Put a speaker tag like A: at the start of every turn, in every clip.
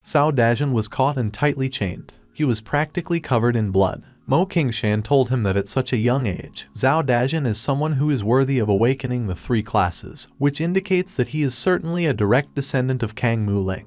A: Cao Dajin was caught and tightly chained. He was practically covered in blood. Mo Qingshan told him that at such a young age, Cao Dajin is someone who is worthy of awakening the three classes, which indicates that he is certainly a direct descendant of Kang Muling,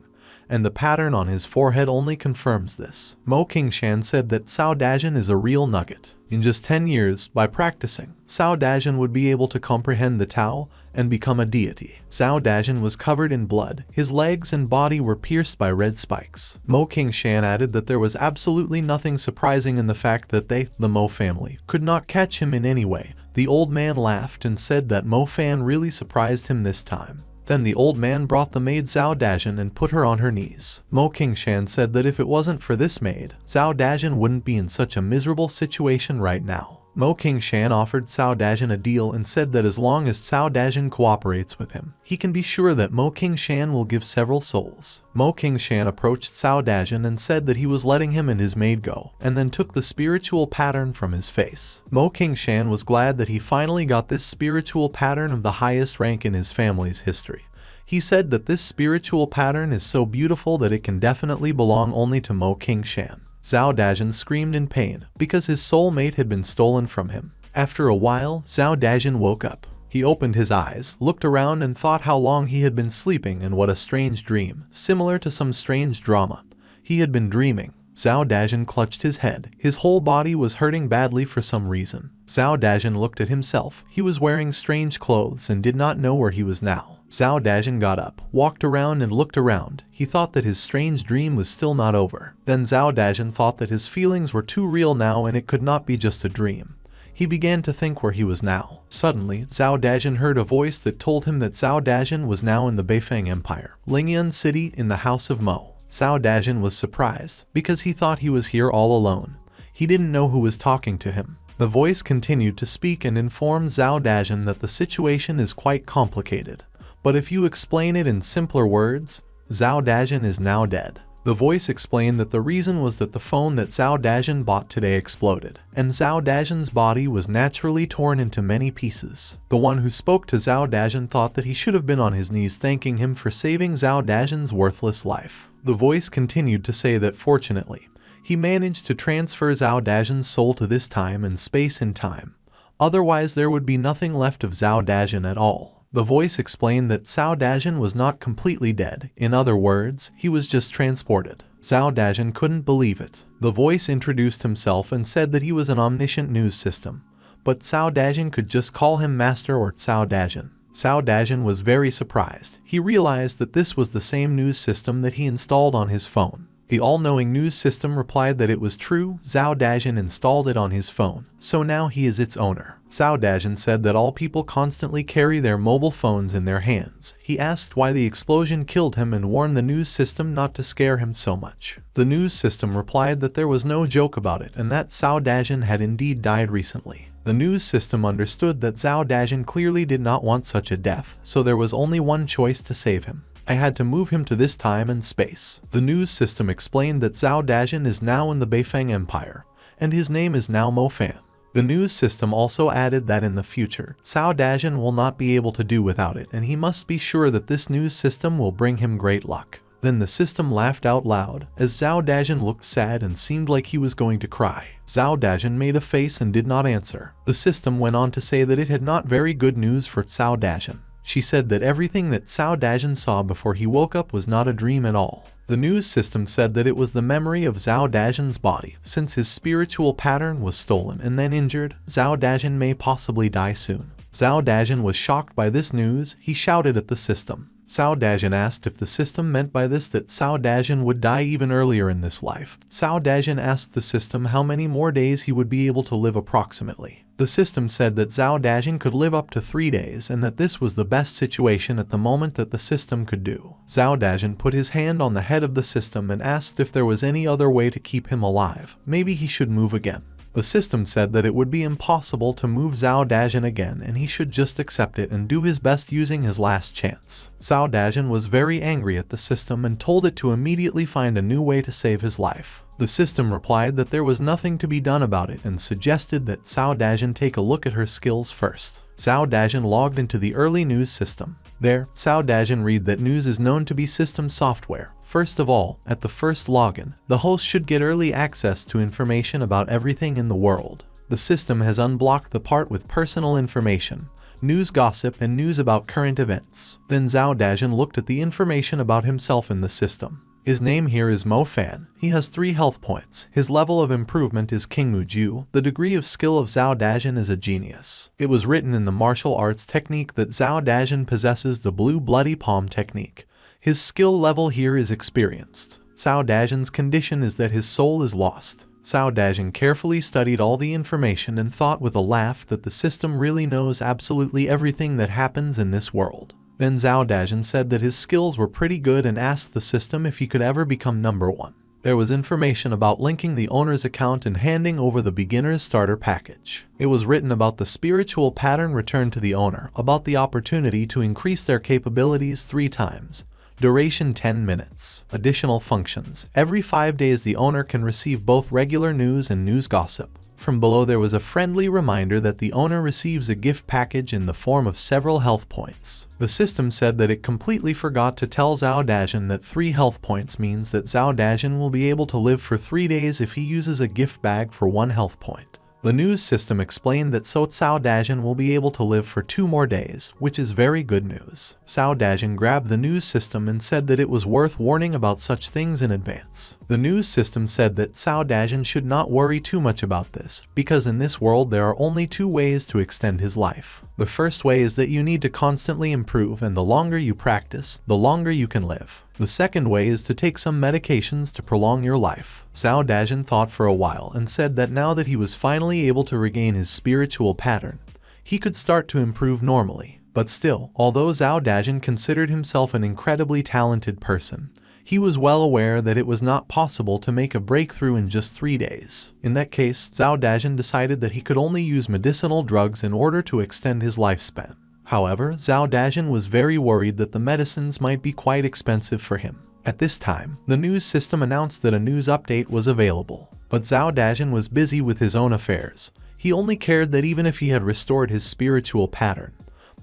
A: and the pattern on his forehead only confirms this. Mo Qingshan said that Cao Dajin is a real nugget. In just 10 years, by practicing, Cao Dajin would be able to comprehend the Tao and become a deity. Cao Dajin was covered in blood. His legs and body were pierced by red spikes. Mo Qingshan added that there was absolutely nothing surprising in the fact that they, the Mo family, could not catch him in any way. The old man laughed and said that Mo Fan really surprised him this time. Then the old man brought the maid Cao Dajin and put her on her knees. Mo Qingshan said that if it wasn't for this maid, Cao Dajin wouldn't be in such a miserable situation right now. Mo Qingshan offered Cao Dajin a deal and said that as long as Cao Dajin cooperates with him, he can be sure that Mo Qingshan will give several souls. Mo Qingshan approached Cao Dajin and said that he was letting him and his maid go, and then took the spiritual pattern from his face. Mo Qingshan was glad that he finally got this spiritual pattern of the highest rank in his family's history. He said that this spiritual pattern is so beautiful that it can definitely belong only to Mo Qingshan. Cao Dajin screamed in pain because his soulmate had been stolen from him. After a while, Cao Dajin woke up. He opened his eyes, looked around and thought how long he had been sleeping and what a strange dream, similar to some strange drama. He had been dreaming. Cao Dajin clutched his head. His whole body was hurting badly for some reason. Cao Dajin looked at himself. He was wearing strange clothes and did not know where he was now. Cao Dajin got up, walked around and looked around. He thought that his strange dream was still not over. Then Cao Dajin thought that his feelings were too real now and it could not be just a dream. He began to think where he was now. Suddenly, Cao Dajin heard a voice that told him that Cao Dajin was now in the Beifeng Empire, Lingyun City, in the house of Mo. Cao Dajin was surprised, because he thought he was here all alone. He didn't know who was talking to him. The voice continued to speak and informed Cao Dajin that the situation is quite complicated. But if you explain it in simpler words, Cao Dajin is now dead. The voice explained that the reason was that the phone that Cao Dajin bought today exploded, and Cao Dajin's body was naturally torn into many pieces. The one who spoke to Cao Dajin thought that he should have been on his knees thanking him for saving Cao Dajin's worthless life. The voice continued to say that fortunately, he managed to transfer Cao Dajin's soul to this time and space in time. Otherwise there would be nothing left of Cao Dajin at all. The voice explained that Cao Dajin was not completely dead. In other words, he was just transported. Cao Dajin couldn't believe it. The voice introduced himself and said that he was an omniscient news system. But Cao Dajin could just call him Master or Cao Dajin. Cao Dajin was very surprised. He realized that this was the same news system that he installed on his phone. The all-knowing news system replied that it was true. Cao Dajin installed it on his phone, so now he is its owner. Cao Dajin said that all people constantly carry their mobile phones in their hands. He asked why the explosion killed him and warned the news system not to scare him so much. The news system replied that there was no joke about it and that Cao Dajin had indeed died recently. The news system understood that Cao Dajin clearly did not want such a death, so there was only one choice to save him. I had to move him to this time and space. The news system explained that Cao Dajin is now in the Beifeng Empire, and his name is now Mo Fan. The news system also added that in the future, Cao Dajin will not be able to do without it, and he must be sure that this news system will bring him great luck. Then the system laughed out loud, as Cao Dajin looked sad and seemed like he was going to cry. Cao Dajin made a face and did not answer. The system went on to say that it had not very good news for Cao Dajin. She said that everything that Cao Dajin saw before he woke up was not a dream at all. The news system said that it was the memory of Cao Dajin's body. Since his spiritual pattern was stolen and then injured, Cao Dajin may possibly die soon. Cao Dajin was shocked by this news. He shouted at the system. Cao Dajin asked if the system meant by this that Cao Dajin would die even earlier in this life. Cao Dajin asked the system how many more days he would be able to live approximately. The system said that Cao Dajin could live up to 3 days and that this was the best situation at the moment that the system could do. Cao Dajin put his hand on the head of the system and asked if there was any other way to keep him alive. Maybe he should move again. The system said that it would be impossible to move Cao Dajin again and he should just accept it and do his best using his last chance. Cao Dajin was very angry at the system and told it to immediately find a new way to save his life. The system replied that there was nothing to be done about it and suggested that Cao Dajin take a look at her skills first. Cao Dajin logged into the early news system. There, Cao Dajin read that news is known to be system software. First of all, at the first login, the host should get early access to information about everything in the world. The system has unblocked the part with personal information, news gossip and news about current events. Then Zhao Dajin looked at the information about himself in the system. His name here is Mo Fan. He has 3 health points. His level of improvement is King Mu Ju. The degree of skill of Zhao Dajin is a genius. It was written in the martial arts technique that Zhao Dajin possesses the blue bloody palm technique. His skill level here is experienced. Zhao Dajin's condition is that his soul is lost. Zhao Dajin carefully studied all the information and thought with a laugh that the system really knows absolutely everything that happens in this world. Then Zhao Dajin said that his skills were pretty good and asked the system if he could ever become number 1. There was information about linking the owner's account and handing over the beginner's starter package. It was written about the spiritual pattern returned to the owner, about the opportunity to increase their capabilities 3 times. Duration 10 minutes. Additional functions. Every 5 days the owner can receive both regular news and news gossip. From below there was a friendly reminder that the owner receives a gift package in the form of several health points. The system said that it completely forgot to tell Zhao Dajin that 3 health points means that Zhao Dajin will be able to live for 3 days if he uses a gift bag for 1 health point. The news system explained that Zhao Dajin will be able to live for 2 more days, which is very good news. Zhao Dajin grabbed the news system and said that it was worth warning about such things in advance. The news system said that Zhao Dajin should not worry too much about this, because in this world there are only 2 ways to extend his life. The first way is that you need to constantly improve, and the longer you practice, the longer you can live. The second way is to take some medications to prolong your life. Zhao Dajin thought for a while and said that now that he was finally able to regain his spiritual pattern, he could start to improve normally. But still, although Zhao Dajin considered himself an incredibly talented person, he was well aware that it was not possible to make a breakthrough in just 3 days. In that case, Zhao Dajin decided that he could only use medicinal drugs in order to extend his lifespan. However, Zhao Dajin was very worried that the medicines might be quite expensive for him. At this time, the news system announced that a news update was available. But Zhao Dajin was busy with his own affairs. He only cared that even if he had restored his spiritual pattern,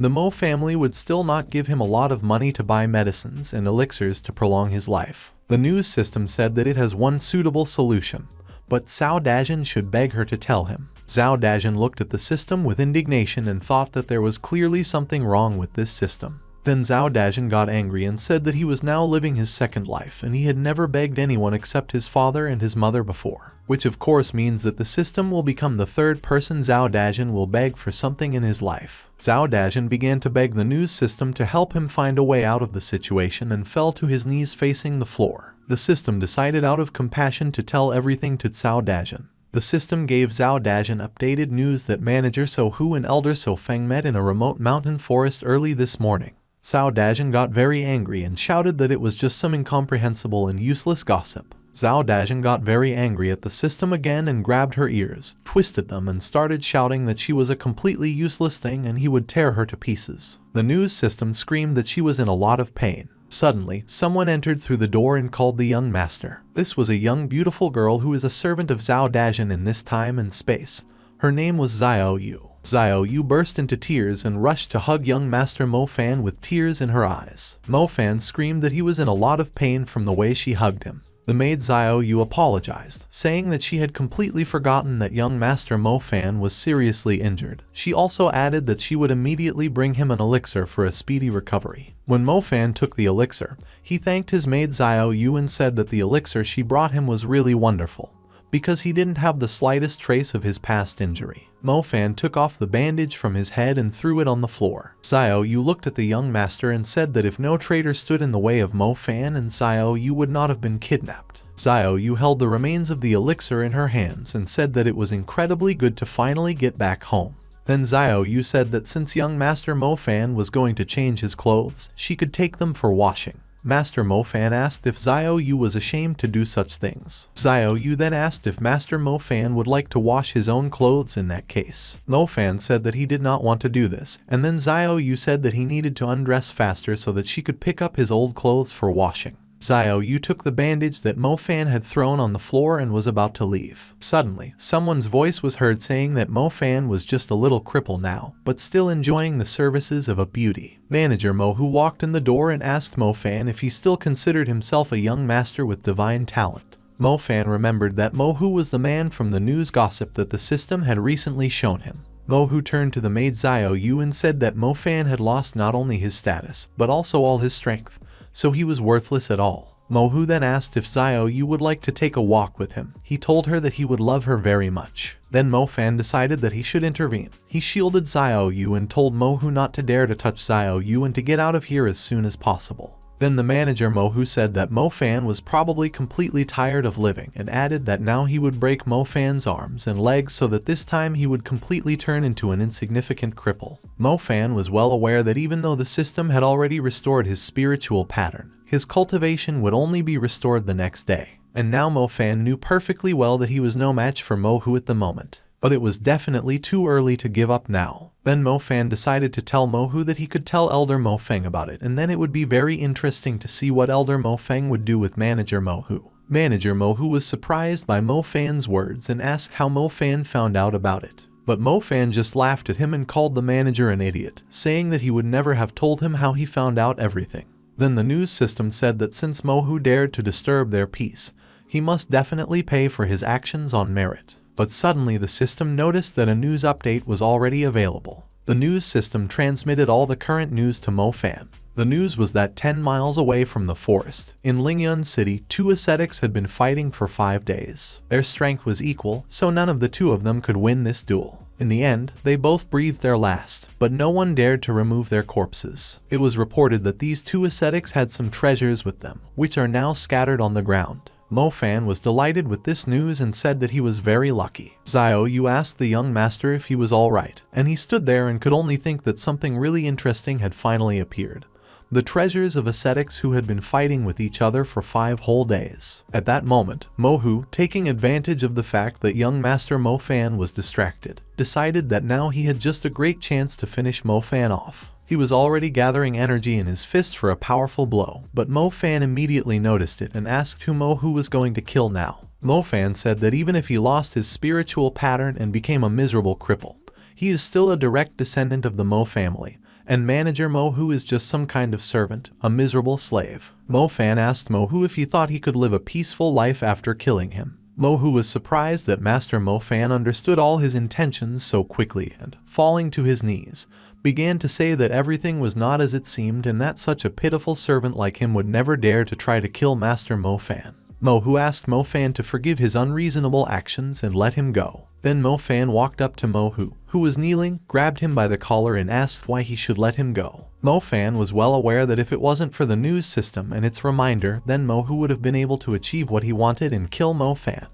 A: the Mo family would still not give him a lot of money to buy medicines and elixirs to prolong his life. The news system said that it has one suitable solution, but Zhao Dajin should beg her to tell him. Zhao Dajin looked at the system with indignation and thought that there was clearly something wrong with this system. Then Zhao Dajin got angry and said that he was now living his second life and he had never begged anyone except his father and his mother before. Which of course means that the system will become the third person Zhao Dajin will beg for something in his life. Zhao Dajin began to beg the news system to help him find a way out of the situation and fell to his knees facing the floor. The system decided out of compassion to tell everything to Zhao Dajin. The system gave Zhao Dajin updated news that manager So Hu and elder So Feng met in a remote mountain forest early this morning. Zhao Dajin got very angry and shouted that it was just some incomprehensible and useless gossip. Zhao Dajin got very angry at the system again and grabbed her ears, twisted them and started shouting that she was a completely useless thing and he would tear her to pieces. The news system screamed that she was in a lot of pain. Suddenly, someone entered through the door and called the young master. This was a young beautiful girl who is a servant of Zhao Dajin in this time and space. Her name was Xiao Yu. Xiao Yu burst into tears and rushed to hug young master Mo Fan with tears in her eyes. Mo Fan screamed that he was in a lot of pain from the way she hugged him. The maid Xiao Yu apologized, saying that she had completely forgotten that young master Mo Fan was seriously injured. She also added that she would immediately bring him an elixir for a speedy recovery. When Mo Fan took the elixir, he thanked his maid Xiao Yu and said that the elixir she brought him was really wonderful, because he didn't have the slightest trace of his past injury. Mo Fan took off the bandage from his head and threw it on the floor. Xiao Yu looked at the young master and said that if no traitor stood in the way of Mo Fan and Xiao Yu would not have been kidnapped. Xiao Yu held the remains of the elixir in her hands and said that it was incredibly good to finally get back home. Then Xiao Yu said that since young master Mo Fan was going to change his clothes, she could take them for washing. Master Mo Fan asked if Xiao Yu was ashamed to do such things. Xiao Yu then asked if Master Mo Fan would like to wash his own clothes in that case. Mo Fan said that he did not want to do this, and then Xiao Yu said that he needed to undress faster so that she could pick up his old clothes for washing. Xiao Yu took the bandage that Mo Fan had thrown on the floor and was about to leave. Suddenly, someone's voice was heard saying that Mo Fan was just a little cripple now, but still enjoying the services of a beauty. Manager Mo Hu walked in the door and asked Mo Fan if he still considered himself a young master with divine talent. Mo Fan remembered that Mo Hu was the man from the news gossip that the system had recently shown him. Mo Hu turned to the maid Xiao Yu and said that Mo Fan had lost not only his status, but also all his strength, so he was worthless at all. Mo Hu then asked if Xiao Yu would like to take a walk with him. He told her that he would love her very much. Then Mo Fan decided that he should intervene. He shielded Xiao Yu and told Mo Hu not to dare to touch Xiao Yu and to get out of here as soon as possible. Then the manager Mo Hu said that Mo Fan was probably completely tired of living and added that now he would break Mo Fan's arms and legs so that this time he would completely turn into an insignificant cripple. Mo Fan was well aware that even though the system had already restored his spiritual pattern, his cultivation would only be restored the next day. And now Mo Fan knew perfectly well that he was no match for Mo Hu at the moment. But it was definitely too early to give up now. Then Mo Fan decided to tell Mo Hu that he could tell Elder Mo Feng about it, and then it would be very interesting to see what Elder Mo Feng would do with Manager Mo Hu. Manager Mo Hu was surprised by Mo Fan's words and asked how Mo Fan found out about it. But Mo Fan just laughed at him and called the manager an idiot, saying that he would never have told him how he found out everything. Then the news system said that since Mo Hu dared to disturb their peace, he must definitely pay for his actions on merit. But suddenly the system noticed that a news update was already available. The news system transmitted all the current news to Mo Fan. The news was that 10 miles away from the forest, in Lingyun City, two ascetics had been fighting for 5 days. Their strength was equal, so none of the two of them could win this duel. In the end, they both breathed their last, but no one dared to remove their corpses. It was reported that these two ascetics had some treasures with them, which are now scattered on the ground. Mo Fan was delighted with this news and said that he was very lucky. Xiao Yu asked the young master if he was alright, and he stood there and could only think that something really interesting had finally appeared. The treasures of ascetics who had been fighting with each other for 5 whole days. At that moment, Mo Hu, taking advantage of the fact that young master Mo Fan was distracted, decided that now he had just a great chance to finish Mo Fan off. He was already gathering energy in his fist for a powerful blow, but Mo Fan immediately noticed it and asked who Mo Hu was going to kill now. Mo Fan said that even if he lost his spiritual pattern and became a miserable cripple, he is still a direct descendant of the Mo family, and manager Mo Hu is just some kind of servant, a miserable slave. Mo Fan asked Mo Hu if he thought he could live a peaceful life after killing him. Mo Hu was surprised that Master Mo Fan understood all his intentions so quickly and, falling to his knees, began to say that everything was not as it seemed and that such a pitiful servant like him would never dare to try to kill Master Mo Fan. Mo Hu asked Mo Fan to forgive his unreasonable actions and let him go. Then Mo Fan walked up to Mo Hu, who was kneeling, grabbed him by the collar and asked why he should let him go. Mo Fan was well aware that if it wasn't for the news system and its reminder, then Mo Hu would have been able to achieve what he wanted and kill Mo Fan.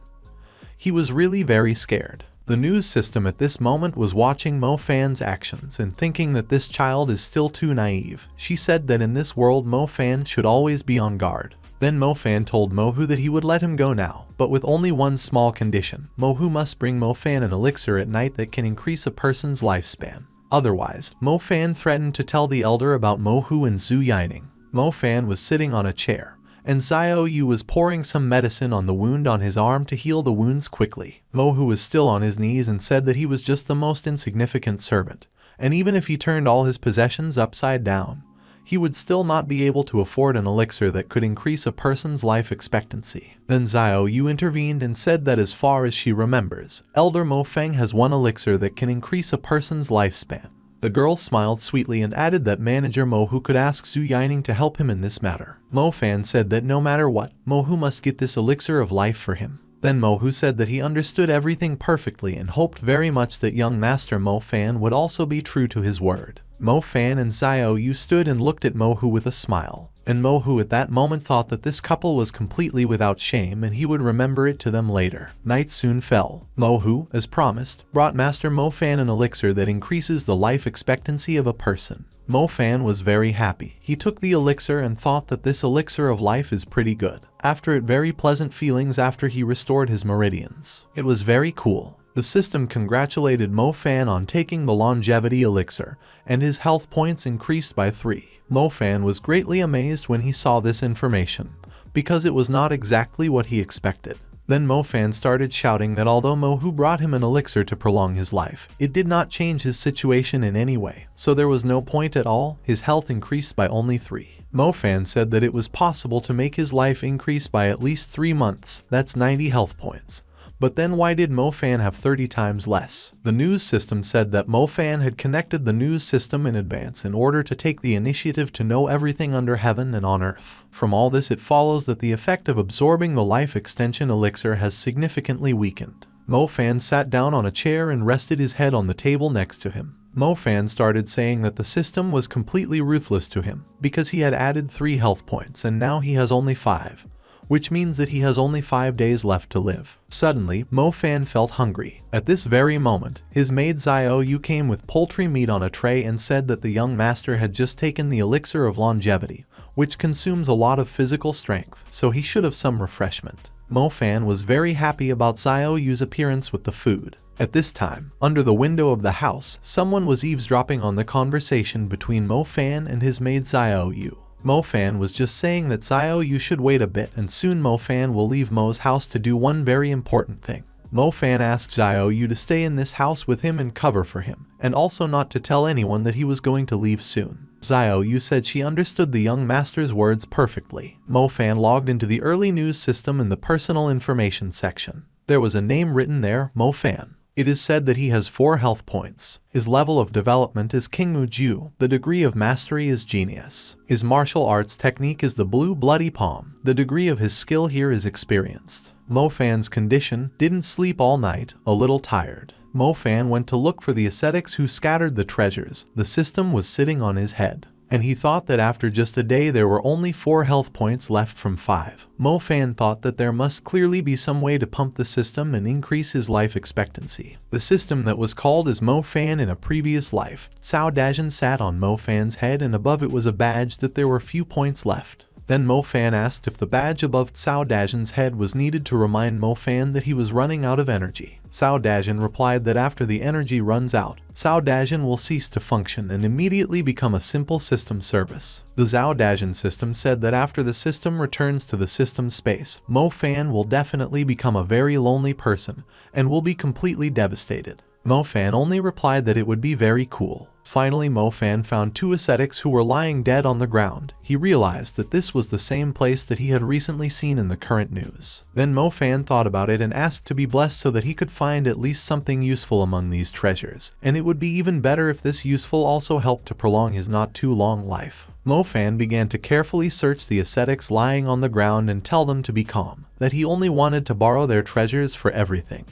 A: He was really very scared. The news system at this moment was watching Mo Fan's actions and thinking that this child is still too naive. She said that in this world Mo Fan should always be on guard. Then Mo Fan told Mo Hu that he would let him go now, but with only one small condition. Mo Hu must bring Mo Fan an elixir at night that can increase a person's lifespan. Otherwise, Mo Fan threatened to tell the elder about Mo Hu and Zhu Yining. Mo Fan was sitting on a chair, and Xiao Yu was pouring some medicine on the wound on his arm to heal the wounds quickly. Mo Hu was still on his knees and said that he was just the most insignificant servant, and even if he turned all his possessions upside down, he would still not be able to afford an elixir that could increase a person's life expectancy. Then Xiao Yu intervened and said that as far as she remembers, Elder Mo Feng has one elixir that can increase a person's lifespan. The girl smiled sweetly and added that manager Mo Hu could ask Zhu Yining to help him in this matter. Mo Fan said that no matter what, Mo Hu must get this elixir of life for him. Then Mo Hu said that he understood everything perfectly and hoped very much that young master Mo Fan would also be true to his word. Mo Fan and Xiao Yu stood and looked at Mo Hu with a smile, and Mo Hu at that moment thought that this couple was completely without shame and he would remember it to them later. Night soon fell. Mo Hu, as promised, brought Master Mo Fan an elixir that increases the life expectancy of a person. Mo Fan was very happy. He took the elixir and thought that this elixir of life is pretty good. After it, very pleasant feelings after he restored his meridians. It was very cool. The system congratulated Mo Fan on taking the longevity elixir, and his health points increased by 3. Mo Fan was greatly amazed when he saw this information, because it was not exactly what he expected. Then Mo Fan started shouting that although Mo Hu brought him an elixir to prolong his life, it did not change his situation in any way, so there was no point at all. His health increased by only 3. Mo Fan said that it was possible to make his life increase by at least 3 months, that's 90 health points. But then why did Mo Fan have 30 times less? The news system said that Mo Fan had connected the news system in advance in order to take the initiative to know everything under heaven and on earth. From all this it follows that the effect of absorbing the life extension elixir has significantly weakened. Mo Fan sat down on a chair and rested his head on the table next to him. Mo Fan started saying that the system was completely ruthless to him because he had added 3 health points and now he has only 5. Which means that he has only 5 days left to live. Suddenly, Mo Fan felt hungry. At this very moment, his maid Xiao Yu came with poultry meat on a tray and said that the young master had just taken the elixir of longevity, which consumes a lot of physical strength, so he should have some refreshment. Mo Fan was very happy about Xiao Yu's appearance with the food. At this time, under the window of the house, someone was eavesdropping on the conversation between Mo Fan and his maid Xiao Yu. Mo Fan was just saying that Xiao Yu should wait a bit and soon Mo Fan will leave Mo's house to do one very important thing. Mo Fan asked Xiao Yu to stay in this house with him and cover for him, and also not to tell anyone that he was going to leave soon. Xiao Yu said she understood the young master's words perfectly. Mo Fan logged into the early news system in the personal information section. There was a name written there, Mo Fan. It is said that he has 4 health points. His level of development is Kingmu Ju. The degree of mastery is genius. His martial arts technique is the blue bloody palm. The degree of his skill here is experienced. Mo Fan's condition: didn't sleep all night, a little tired. Mo Fan went to look for the ascetics who scattered the treasures. The system was sitting on his head, and he thought that after just a day there were only 4 health points left from 5. Mo Fan thought that there must clearly be some way to pump the system and increase his life expectancy. The system that was called as Mo Fan in a previous life. Cao Dajin sat on Mo Fan's head and above it was a badge that there were few points left. Then Mo Fan asked if the badge above Cao Dajin's head was needed to remind Mo Fan that he was running out of energy. Cao Dajin replied that after the energy runs out, Cao Dajin will cease to function and immediately become a simple system service. The Cao Dajin system said that after the system returns to the system space, Mo Fan will definitely become a very lonely person and will be completely devastated. Mo Fan only replied that it would be very cool. Finally, Mo Fan found 2 ascetics who were lying dead on the ground. He realized that this was the same place that he had recently seen in the current news. Then Mo Fan thought about it and asked to be blessed so that he could find at least something useful among these treasures, and it would be even better if this useful also helped to prolong his not too long life. Mo Fan began to carefully search the ascetics lying on the ground and tell them to be calm, that he only wanted to borrow their treasures for everything.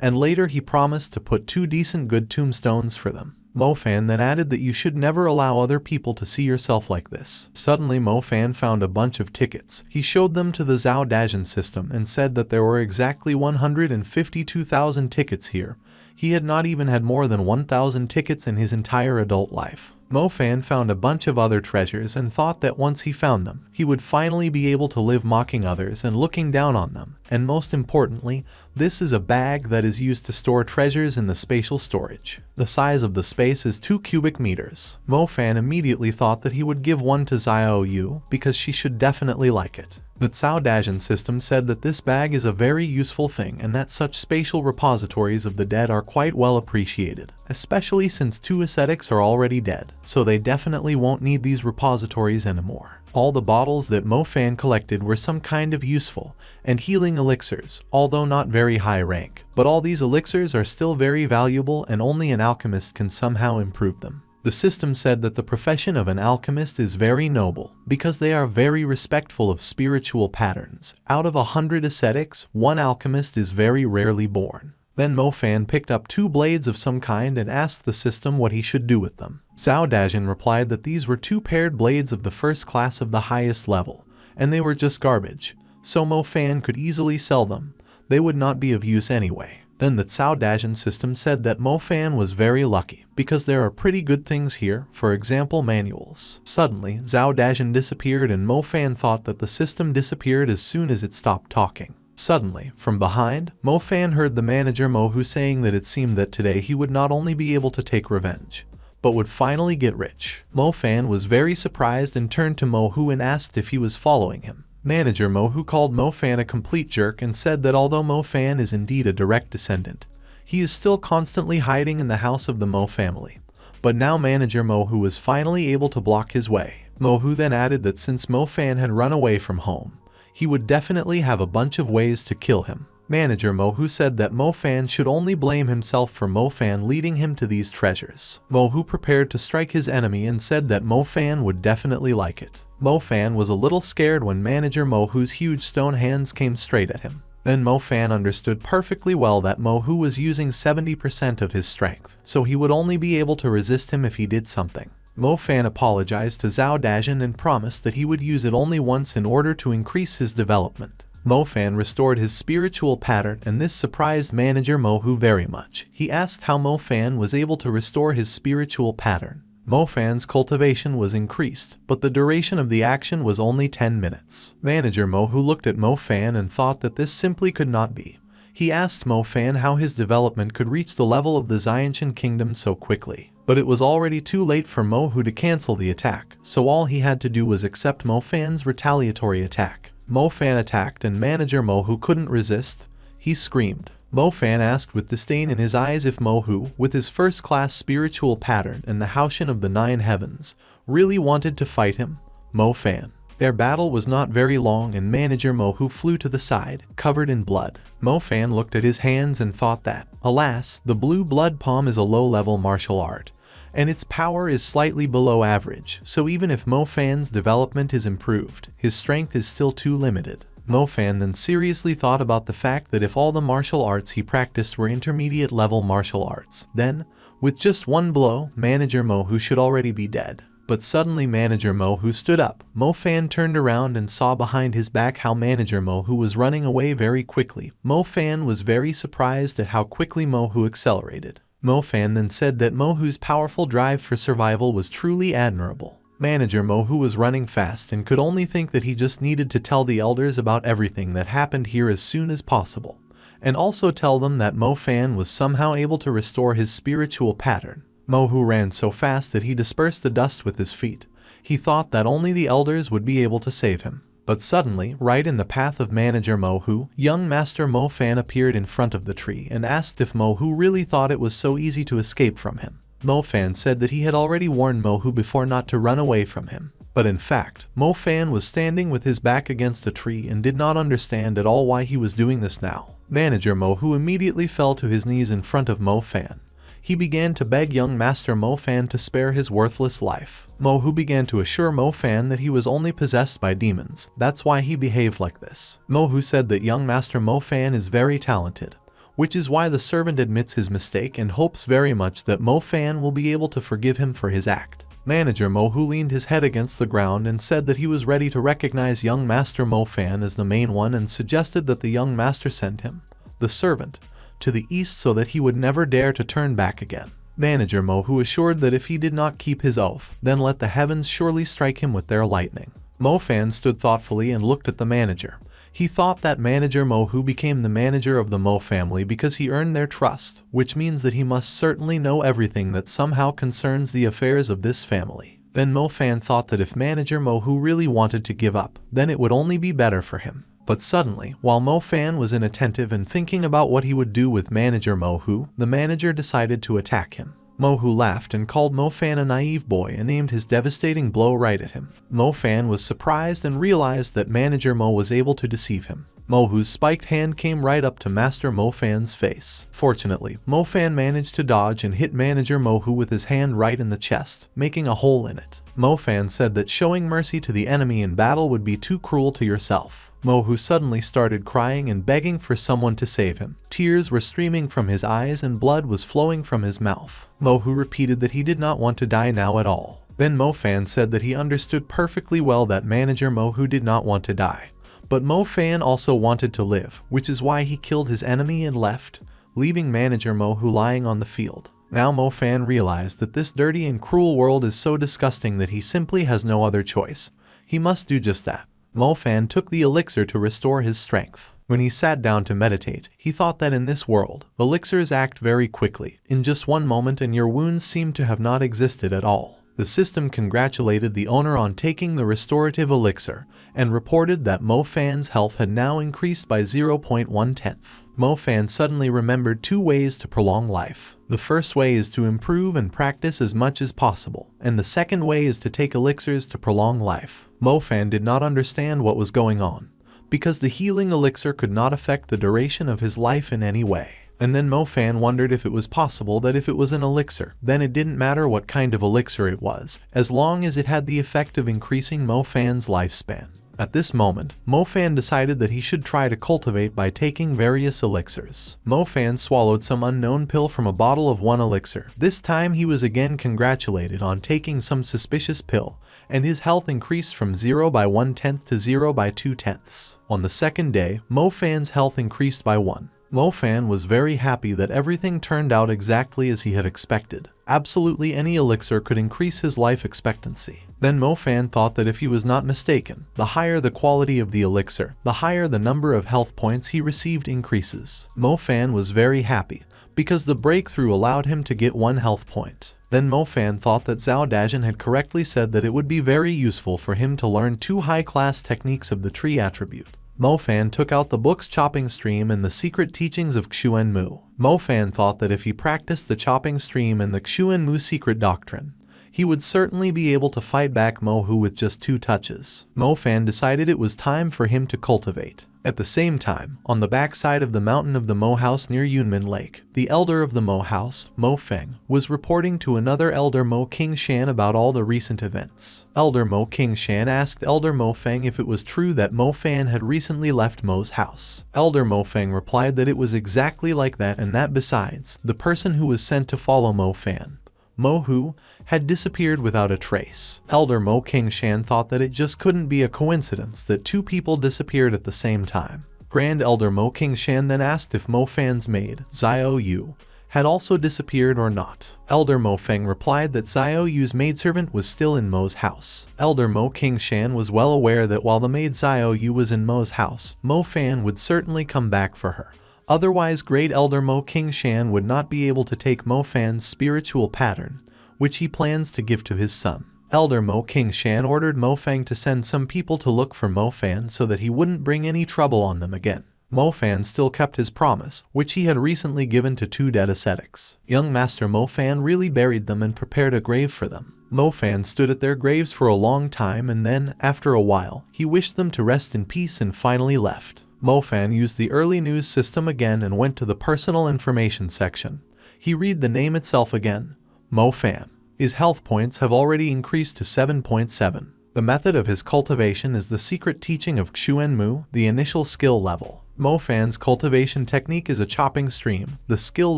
A: And later he promised to put 2 decent good tombstones for them. Mo Fan then added that you should never allow other people to see yourself like this. Suddenly Mo Fan found a bunch of tickets. He showed them to the Cao Dajin system and said that there were exactly 152,000 tickets here. He had not even had more than 1,000 tickets in his entire adult life. Mo Fan found a bunch of other treasures and thought that once he found them, he would finally be able to live mocking others and looking down on them. And most importantly, this is a bag that is used to store treasures in the spatial storage. The size of the space is 2 cubic meters. Mo Fan immediately thought that he would give one to Xiao Yu because she should definitely like it. The Cao Dajin system said that this bag is a very useful thing and that such spatial repositories of the dead are quite well appreciated, especially since 2 ascetics are already dead, so they definitely won't need these repositories anymore. All the bottles that Mo Fan collected were some kind of useful and healing elixirs, although not very high rank, but all these elixirs are still very valuable and only an alchemist can somehow improve them. The system said that the profession of an alchemist is very noble, because they are very respectful of spiritual patterns. Out of 100 ascetics, 1 alchemist is very rarely born. Then Mo Fan picked up 2 blades of some kind and asked the system what he should do with them. Cao Dajin replied that these were 2 paired blades of the first class of the highest level, and they were just garbage, so Mo Fan could easily sell them. They would not be of use anyway. Then the Cao Dajin system said that Mo Fan was very lucky, because there are pretty good things here, for example manuals. Suddenly, Cao Dajin disappeared and Mo Fan thought that the system disappeared as soon as it stopped talking. Suddenly, from behind, Mo Fan heard the manager Mo Hu saying that it seemed that today he would not only be able to take revenge, but would finally get rich. Mo Fan was very surprised and turned to Mo Hu and asked if he was following him. Manager Mo Hu called Mo Fan a complete jerk and said that although Mo Fan is indeed a direct descendant, he is still constantly hiding in the house of the Mo family. But now Manager Mo Hu was finally able to block his way. Mo Hu then added that since Mo Fan had run away from home, he would definitely have a bunch of ways to kill him. Manager Mo Hu said that Mo Fan should only blame himself for Mo Fan leading him to these treasures. Mo Hu prepared to strike his enemy and said that Mo Fan would definitely like it. Mo Fan was a little scared when Manager Mo Hu's huge stone hands came straight at him. Then Mo Fan understood perfectly well that Mo Hu was using 70% of his strength, so he would only be able to resist him if he did something. Mo Fan apologized to Zhao Dajin and promised that he would use it only once in order to increase his development. Mo Fan restored his spiritual pattern, and this surprised Manager Mo Hu very much. He asked how Mo Fan was able to restore his spiritual pattern. Mo Fan's cultivation was increased, but the duration of the action was only 10 minutes. Manager Mo Hu looked at Mo Fan and thought that this simply could not be. He asked Mo Fan how his development could reach the level of the Xiantian kingdom so quickly. But it was already too late for Mo Hu to cancel the attack, so all he had to do was accept Mo Fan's retaliatory attack. Mo Fan attacked and Manager Mo Hu couldn't resist. He screamed. Mo Fan asked with disdain in his eyes if Mo Hu, with his first-class spiritual pattern and the Haoshan of the 9 heavens, really wanted to fight him. Mo Fan. Their battle was not very long and Manager Mo Hu flew to the side, covered in blood. Mo Fan looked at his hands and thought that, alas, the blue blood palm is a low-level martial art, and its power is slightly below average, so even if Mo Fan's development is improved, his strength is still too limited. Mo Fan then seriously thought about the fact that if all the martial arts he practiced were intermediate level martial arts, then, with just one blow, Manager Mo Hu should already be dead. But suddenly Manager Mo Hu stood up. Mo Fan turned around and saw behind his back how Manager Mo Hu was running away very quickly. Mo Fan was very surprised at how quickly Mo Hu accelerated. Mo Fan then said that Mo Hu's powerful drive for survival was truly admirable. Manager Mo Hu was running fast and could only think that he just needed to tell the elders about everything that happened here as soon as possible, and also tell them that Mo Fan was somehow able to restore his spiritual pattern. Mo Hu ran so fast that he dispersed the dust with his feet. He thought that only the elders would be able to save him. But suddenly, right in the path of Manager Mo Hu, young Master Mo Fan appeared in front of the tree and asked if Mo Hu really thought it was so easy to escape from him. Mo Fan said that he had already warned Mo Hu before not to run away from him. But in fact, Mo Fan was standing with his back against a tree and did not understand at all why he was doing this now. Manager Mo Hu immediately fell to his knees in front of Mo Fan. He began to beg young Master Mo Fan to spare his worthless life. Mo Hu began to assure Mo Fan that he was only possessed by demons. That's why he behaved like this. Mo Hu said that young Master Mo Fan is very talented, which is why the servant admits his mistake and hopes very much that Mo Fan will be able to forgive him for his act. Manager Mo Hu leaned his head against the ground and said that he was ready to recognize young Master Mo Fan as the main one and suggested that the young master send him, the servant, to the east so that he would never dare to turn back again. Manager Mo Hu assured that if he did not keep his oath, then let the heavens surely strike him with their lightning. Mo Fan stood thoughtfully and looked at the manager. He thought that Manager Mo Hu became the manager of the Mo family because he earned their trust, which means that he must certainly know everything that somehow concerns the affairs of this family. Then Mo Fan thought that if Manager Mo Hu really wanted to give up, then it would only be better for him. But suddenly, while Mo Fan was inattentive and thinking about what he would do with Manager Mo Hu, the manager decided to attack him. Mo Hu laughed and called Mo Fan a naive boy and aimed his devastating blow right at him. Mo Fan was surprised and realized that Manager Mo was able to deceive him. Mo Hu's spiked hand came right up to Master Mo Fan's face. Fortunately, Mo Fan managed to dodge and hit Manager Mo Hu with his hand right in the chest, making a hole in it. Mo Fan said that showing mercy to the enemy in battle would be too cruel to yourself. Mo Hu suddenly started crying and begging for someone to save him. Tears were streaming from his eyes and blood was flowing from his mouth. Mo Hu repeated that he did not want to die now at all. Then Mo Fan said that he understood perfectly well that Manager Mo Hu did not want to die. But Mo Fan also wanted to live, which is why he killed his enemy and left, leaving Manager Mo Hu lying on the field. Now Mo Fan realized that this dirty and cruel world is so disgusting that he simply has no other choice. He must do just that. Mo Fan took the elixir to restore his strength. When he sat down to meditate, he thought that in this world, elixirs act very quickly, in just one moment, and your wounds seem to have not existed at all. The system congratulated the owner on taking the restorative elixir and reported that Mo Fan's health had now increased by 0.1/10. Mo Fan suddenly remembered 2 ways to prolong life. The first way is to improve and practice as much as possible, and the second way is to take elixirs to prolong life. Mo Fan did not understand what was going on, because the healing elixir could not affect the duration of his life in any way. And then Mo Fan wondered if it was possible that if it was an elixir, then it didn't matter what kind of elixir it was, as long as it had the effect of increasing Mo Fan's lifespan. At this moment, Mo Fan decided that he should try to cultivate by taking various elixirs. Mo Fan swallowed some unknown pill from a bottle of 1 elixir. This time he was again congratulated on taking some suspicious pill, and his health increased from 0/1/10 to 0/2/10. On the second day, Mo Fan's health increased by 1. Mo Fan was very happy that everything turned out exactly as he had expected. Absolutely any elixir could increase his life expectancy. Then Mo Fan thought that if he was not mistaken, the higher the quality of the elixir, the higher the number of health points he received increases. Mo Fan was very happy, because the breakthrough allowed him to get 1 health point. Then Mo Fan thought that Zhao Dajin had correctly said that it would be very useful for him to learn 2 high-class techniques of the tree attribute. Mo Fan took out the books Chopping Stream and the Secret Teachings of Xuan Mu. Mo Fan thought that if he practiced the Chopping Stream and the Xuan Mu Secret Doctrine, he would certainly be able to fight back Mo Hu with just 2 touches. Mo Fan decided it was time for him to cultivate. At the same time, on the backside of the mountain of the Mo House near Yunmen Lake, the elder of the Mo House, Mo Feng, was reporting to another elder Mo King Shan about all the recent events. Elder Mo King Shan asked Elder Mo Feng if it was true that Mo Fan had recently left Mo's house. Elder Mo Feng replied that it was exactly like that, and that besides, the person who was sent to follow Mo Fan, Mo Hu, had disappeared without a trace. Elder Mo King Shan thought that it just couldn't be a coincidence that 2 people disappeared at the same time. Grand Elder Mo King Shan then asked if Mo Fan's maid, Xiao Yu, had also disappeared or not. Elder Mo Feng replied that Xiao Yu's maidservant was still in Mo's house. Elder Mo King Shan was well aware that while the maid Xiao Yu was in Mo's house, Mo Fan would certainly come back for her. Otherwise, Great Elder Mo King Shan would not be able to take Mo Fan's spiritual pattern, which he plans to give to his son. Elder Mo King Shan ordered Mo Feng to send some people to look for Mo Fan so that he wouldn't bring any trouble on them again. Mo Fan still kept his promise, which he had recently given to 2 dead ascetics. Young Master Mo Fan really buried them and prepared a grave for them. Mo Fan stood at their graves for a long time, and then, after a while, he wished them to rest in peace and finally left. Mo Fan used the early news system again and went to the personal information section. He read the name itself again. Mo Fan. His health points have already increased to 7.7. The method of his cultivation is the secret teaching of Xuan Mu, the initial skill level. Mo Fan's cultivation technique is a chopping stream. The skill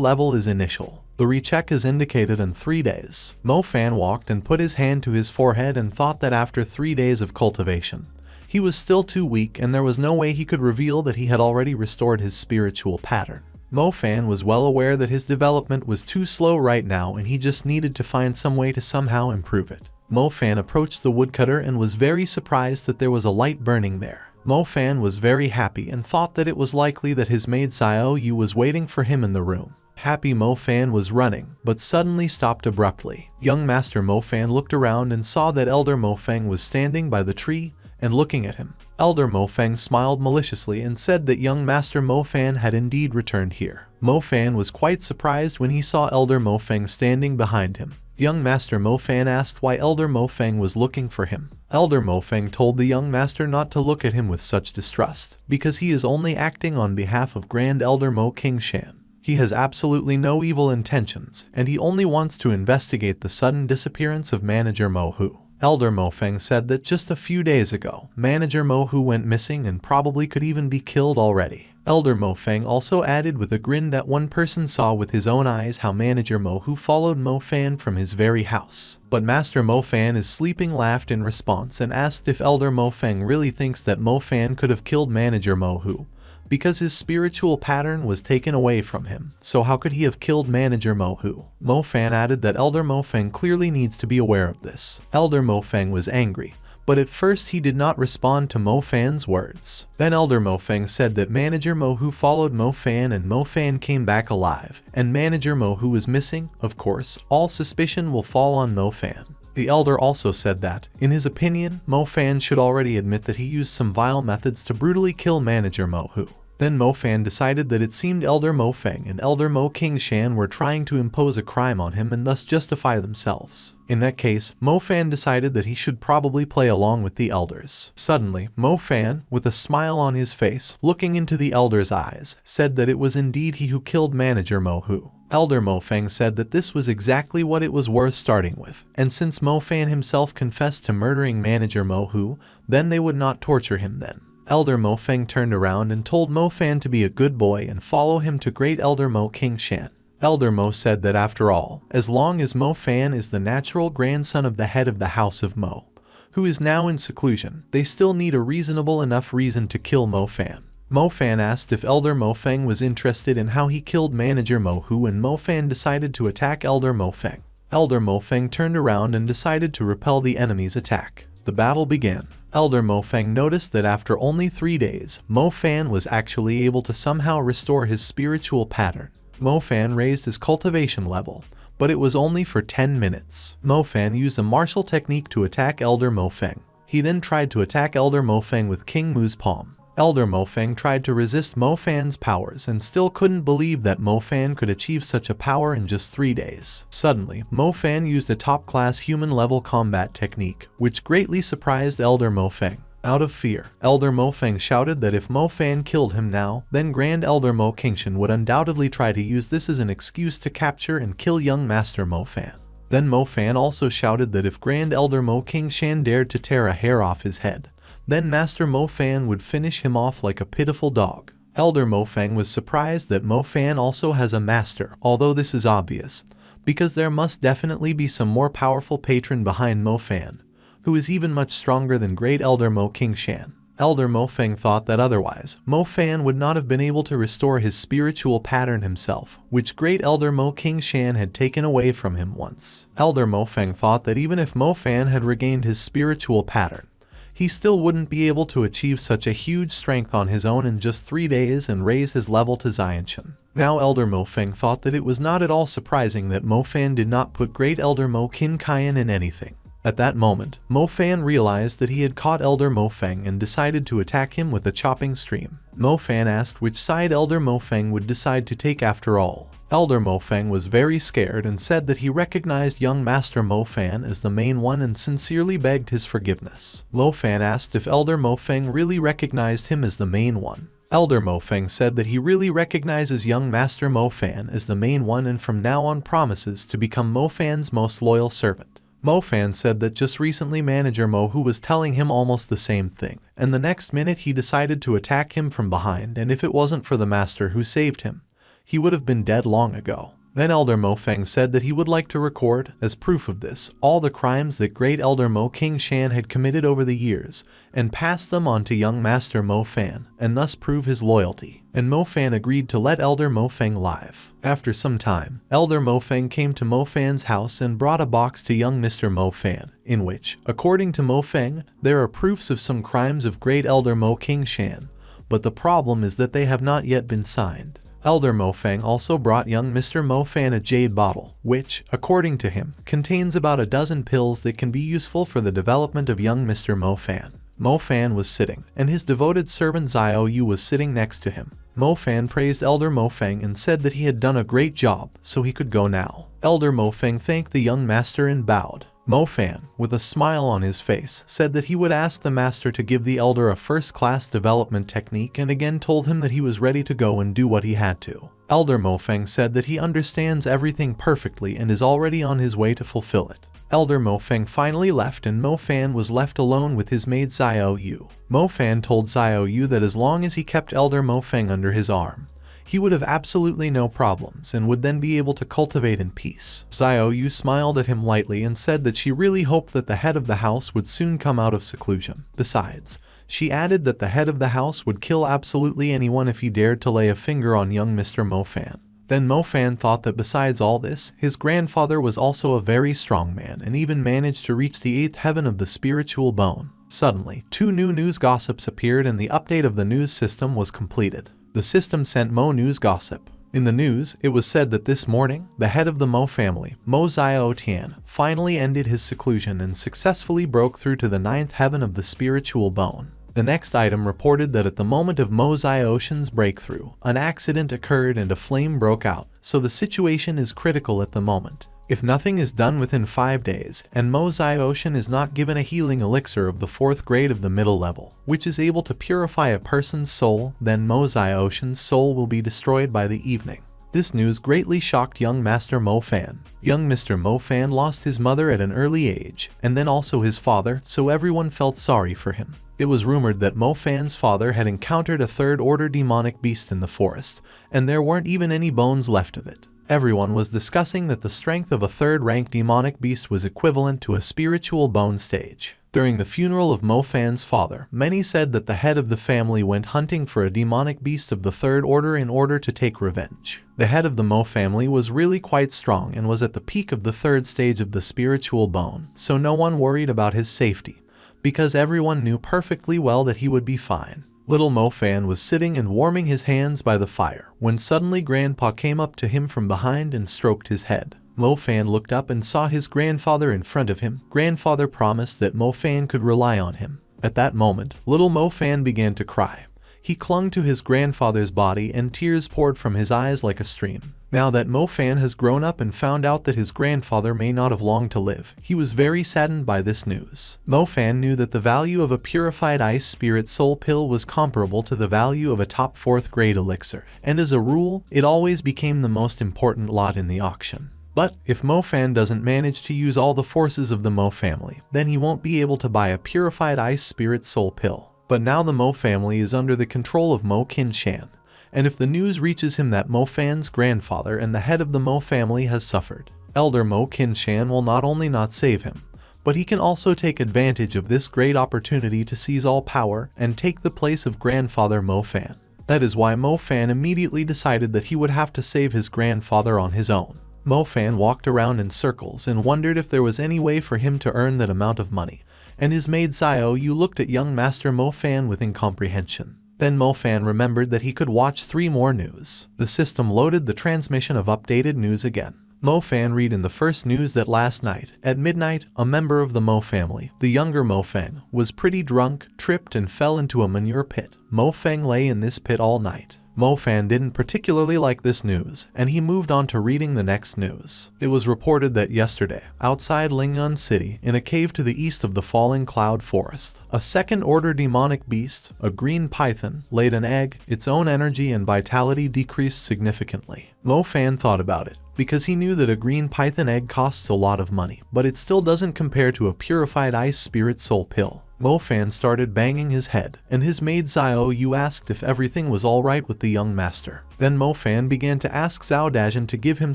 A: level is initial. The recheck is indicated in 3 days. Mo Fan walked and put his hand to his forehead and thought that after 3 days of cultivation, he was still too weak and there was no way he could reveal that he had already restored his spiritual pattern. Mo Fan was well aware that his development was too slow right now and he just needed to find some way to somehow improve it. Mo Fan approached the woodcutter and was very surprised that there was a light burning there. Mo Fan was very happy and thought that it was likely that his maid Xiao Yu was waiting for him in the room. Happy Mo Fan was running, but suddenly stopped abruptly. Young Master Mo Fan looked around and saw that Elder Mo Feng was standing by the tree and looking at him. Elder Mo Feng smiled maliciously and said that young Master Mo Fan had indeed returned here. Mo Fan was quite surprised when he saw Elder Mo Feng standing behind him. Young Master Mo Fan asked why Elder Mo Feng was looking for him. Elder Mo Feng told the young master not to look at him with such distrust, because he is only acting on behalf of Grand Elder Mo King Shan. He has absolutely no evil intentions, and he only wants to investigate the sudden disappearance of Manager Mo Hu. Elder Mo Feng said that just a few days ago, Manager Mo Hu went missing and probably could even be killed already. Elder Mo Feng also added with a grin that one person saw with his own eyes how Manager Mo Hu followed Mo Fan from his very house. But Master Mo Fan is sleeping laughed in response and asked if Elder Mo Feng really thinks that Mo Fan could have killed Manager Mo Hu, because his spiritual pattern was taken away from him, so how could he have killed Manager Mo Hu? Mo Fan added that Elder Mo Feng clearly needs to be aware of this. Elder Mo Feng was angry, but at first he did not respond to Mo Fan's words. Then Elder Mo Feng said that Manager Mo Hu followed Mo Fan and Mo Fan came back alive, and Manager Mo Hu is missing. Of course, all suspicion will fall on Mo Fan. The elder also said that, in his opinion, Mo Fan should already admit that he used some vile methods to brutally kill manager Mo Hu. Then Mo Fan decided that it seemed Elder Mo Feng and Elder Mo King Shan were trying to impose a crime on him and thus justify themselves. In that case, Mo Fan decided that he should probably play along with the elders. Suddenly, Mo Fan, with a smile on his face, looking into the elder's eyes, said that it was indeed he who killed manager Mo Hu. Elder Mo Feng said that this was exactly what it was worth starting with, and since Mo Fan himself confessed to murdering manager Mo Hu, then they would not torture him then. Elder Mo Feng turned around and told Mo Fan to be a good boy and follow him to Great Elder Mo King Shan. Elder Mo said that after all, as long as Mo Fan is the natural grandson of the head of the House of Mo, who is now in seclusion, they still need a reasonable enough reason to kill Mo Fan. Mo Fan asked if Elder Mo Feng was interested in how he killed manager Mo Hu, and Mo Fan decided to attack Elder Mo Feng. Elder Mo Feng turned around and decided to repel the enemy's attack. The battle began. Elder Mo Feng noticed that after only 3 days, Mo Fan was actually able to somehow restore his spiritual pattern. Mo Fan raised his cultivation level, but it was only for 10 minutes. Mo Fan used a martial technique to attack Elder Mo Feng. He then tried to attack Elder Mo Feng with King Mu's palm. Elder Mo Feng tried to resist Mo Fan's powers and still couldn't believe that Mo Fan could achieve such a power in just 3 days. Suddenly, Mo Fan used a top-class human-level combat technique, which greatly surprised Elder Mo Feng. Out of fear, Elder Mo Feng shouted that if Mo Fan killed him now, then Grand Elder Mo Qingshan would undoubtedly try to use this as an excuse to capture and kill young Master Mo Fan. Then Mo Fan also shouted that if Grand Elder Mo Qingshan dared to tear a hair off his head, then Master Mo Fan would finish him off like a pitiful dog. Elder Mo Feng was surprised that Mo Fan also has a master, although this is obvious, because there must definitely be some more powerful patron behind Mo Fan, who is even much stronger than Great Elder Mo Qingshan. Elder Mo Feng thought that otherwise, Mo Fan would not have been able to restore his spiritual pattern himself, which Great Elder Mo Qingshan had taken away from him once. Elder Mo Feng thought that even if Mo Fan had regained his spiritual pattern, he still wouldn't be able to achieve such a huge strength on his own in just 3 days and raise his level to Xianshan. Now Elder Mo Feng thought that it was not at all surprising that Mo Fan did not put Great Elder Mo Qin Kaiyan in anything. At that moment, Mo Fan realized that he had caught Elder Mo Feng and decided to attack him with a chopping stream. Mo Fan asked which side Elder Mo Feng would decide to take after all. Elder Mo Feng was very scared and said that he recognized young Master Mo Fan as the main one and sincerely begged his forgiveness. Mo Fan asked if Elder Mo Feng really recognized him as the main one. Elder Mo Feng said that he really recognizes young Master Mo Fan as the main one and from now on promises to become Mo Fan's most loyal servant. Mo Fan said that just recently manager Mo Hu was telling him almost the same thing, and the next minute he decided to attack him from behind, and if it wasn't for the master who saved him, he would have been dead long ago. Then Elder Mo Feng said that he would like to record, as proof of this, all the crimes that Great Elder Mo Qingshan had committed over the years, and pass them on to young Master Mo Fan, and thus prove his loyalty. And Mo Fan agreed to let Elder Mo Feng live. After some time, Elder Mo Feng came to Mo Fan's house and brought a box to young Mr. Mo Fan, in which, according to Mo Feng, there are proofs of some crimes of Great Elder Mo Qingshan, but the problem is that they have not yet been signed. Elder Mo Feng also brought young Mr. Mo Fan a jade bottle, which, according to him, contains about a dozen pills that can be useful for the development of young Mr. Mo Fan. Mo Fan was sitting, and his devoted servant Xiao Yu was sitting next to him. Mo Fan praised Elder Mo Feng and said that he had done a great job, so he could go now. Elder Mo Feng thanked the young master and bowed. Mo Fan, with a smile on his face, said that he would ask the master to give the elder a first-class development technique and again told him that he was ready to go and do what he had to. Elder Mo Feng said that he understands everything perfectly and is already on his way to fulfill it. Elder Mo Feng finally left and Mo Fan was left alone with his maid Xiao Yu. Mo Fan told Xiao Yu that as long as he kept Elder Mo Feng under his arm, he would have absolutely no problems and would then be able to cultivate in peace. Xiao Yu smiled at him lightly and said that she really hoped that the head of the house would soon come out of seclusion. Besides, she added that the head of the house would kill absolutely anyone if he dared to lay a finger on young Mr. Mo Fan. Then Mo Fan thought that besides all this, his grandfather was also a very strong man and even managed to reach the 8th heaven of the spiritual bone. Suddenly, 2 new news gossips appeared and the update of the news system was completed. The system sent Mo News Gossip. In the news, it was said that this morning, the head of the Mo family, Mo Tian, finally ended his seclusion and successfully broke through to the ninth heaven of the spiritual bone. The next item reported that at the moment of Mo Ocean's breakthrough, an accident occurred and a flame broke out, so the situation is critical at the moment. If nothing is done within 5 days, and Mo Ocean is not given a healing elixir of the 4th grade of the middle level, which is able to purify a person's soul, then Mo Ocean's soul will be destroyed by the evening. This news greatly shocked young Master Mo Fan. Young Mr. Mo Fan lost his mother at an early age, and then also his father, so everyone felt sorry for him. It was rumored that Mo Fan's father had encountered a third-order demonic beast in the forest, and there weren't even any bones left of it. Everyone was discussing that the strength of a third-rank demonic beast was equivalent to a spiritual bone stage. During the funeral of Mo Fan's father, many said that the head of the family went hunting for a demonic beast of the third order in order to take revenge. The head of the Mo family was really quite strong and was at the peak of the 3rd stage of the spiritual bone, so no one worried about his safety, because everyone knew perfectly well that he would be fine. Little Mo Fan was sitting and warming his hands by the fire, when suddenly Grandpa came up to him from behind and stroked his head. Mo Fan looked up and saw his grandfather in front of him. Grandfather promised that Mo Fan could rely on him. At that moment, little Mo Fan began to cry. He clung to his grandfather's body and tears poured from his eyes like a stream. Now that Mo Fan has grown up and found out that his grandfather may not have long to live, he was very saddened by this news. Mo Fan knew that the value of a purified ice spirit soul pill was comparable to the value of a top 4th grade elixir, and as a rule, it always became the most important lot in the auction. But if Mo Fan doesn't manage to use all the forces of the Mo family, then he won't be able to buy a purified ice spirit soul pill. But now the Mo family is under the control of Mo Shan, and if the news reaches him that Mo Fan's grandfather and the head of the Mo family has suffered, Elder Mo Shan will not only not save him, but he can also take advantage of this great opportunity to seize all power and take the place of grandfather Mo Fan. That is why Mo Fan immediately decided that he would have to save his grandfather on his own. Mo Fan walked around in circles and wondered if there was any way for him to earn that amount of money, and his maid Xiao Yu looked at young Master Mo Fan with incomprehension. Then Mo Fan remembered that he could watch 3 more news. The system loaded the transmission of updated news again. Mo Fan read in the first news that last night, at midnight, a member of the Mo family, the younger Mo Feng, was pretty drunk, tripped and fell into a manure pit. Mo Feng lay in this pit all night. Mo Fan didn't particularly like this news, and he moved on to reading the next news. It was reported that yesterday, outside Lingyun City, in a cave to the east of the falling cloud forest, a second-order demonic beast, a green python, laid an egg. Its own energy and vitality decreased significantly. Mo Fan thought about it, because he knew that a green python egg costs a lot of money, but it still doesn't compare to a purified ice spirit soul pill. Mo Fan started banging his head, and his maid Xiao Yu asked if everything was alright with the young master. Then Mo Fan began to ask Zhao Dajin to give him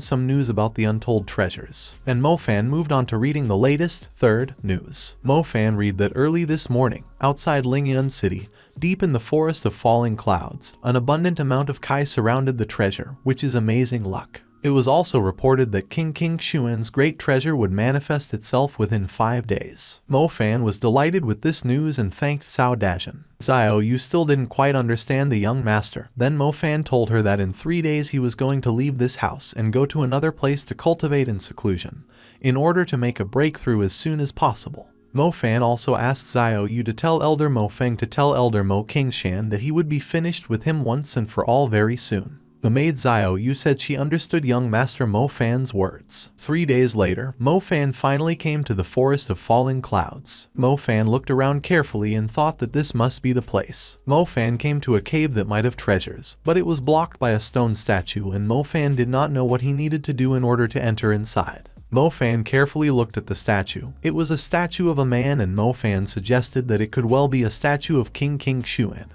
A: some news about the untold treasures. And Mo Fan moved on to reading the latest, 3rd, news. Mo Fan read that early this morning, outside Lingyun City, deep in the forest of falling clouds, an abundant amount of kai surrounded the treasure, which is amazing luck. It was also reported that King Xuan's great treasure would manifest itself within 5 days. Mo Fan was delighted with this news and thanked Zhao Dajin. Xiao Yu still didn't quite understand the young master. Then Mo Fan told her that in 3 days he was going to leave this house and go to another place to cultivate in seclusion, in order to make a breakthrough as soon as possible. Mo Fan also asked Xiao Yu to tell Elder Mo Feng to tell Elder Mo Shan that he would be finished with him once and for all very soon. The maid Xiao Yu said she understood young Master Mo Fan's words. 3 days later, Mo Fan finally came to the forest of falling clouds. Mo Fan looked around carefully and thought that this must be the place. Mo Fan came to a cave that might have treasures, but it was blocked by a stone statue and Mo Fan did not know what he needed to do in order to enter inside. Mo Fan carefully looked at the statue. It was a statue of a man and Mo Fan suggested that it could well be a statue of King Xuan.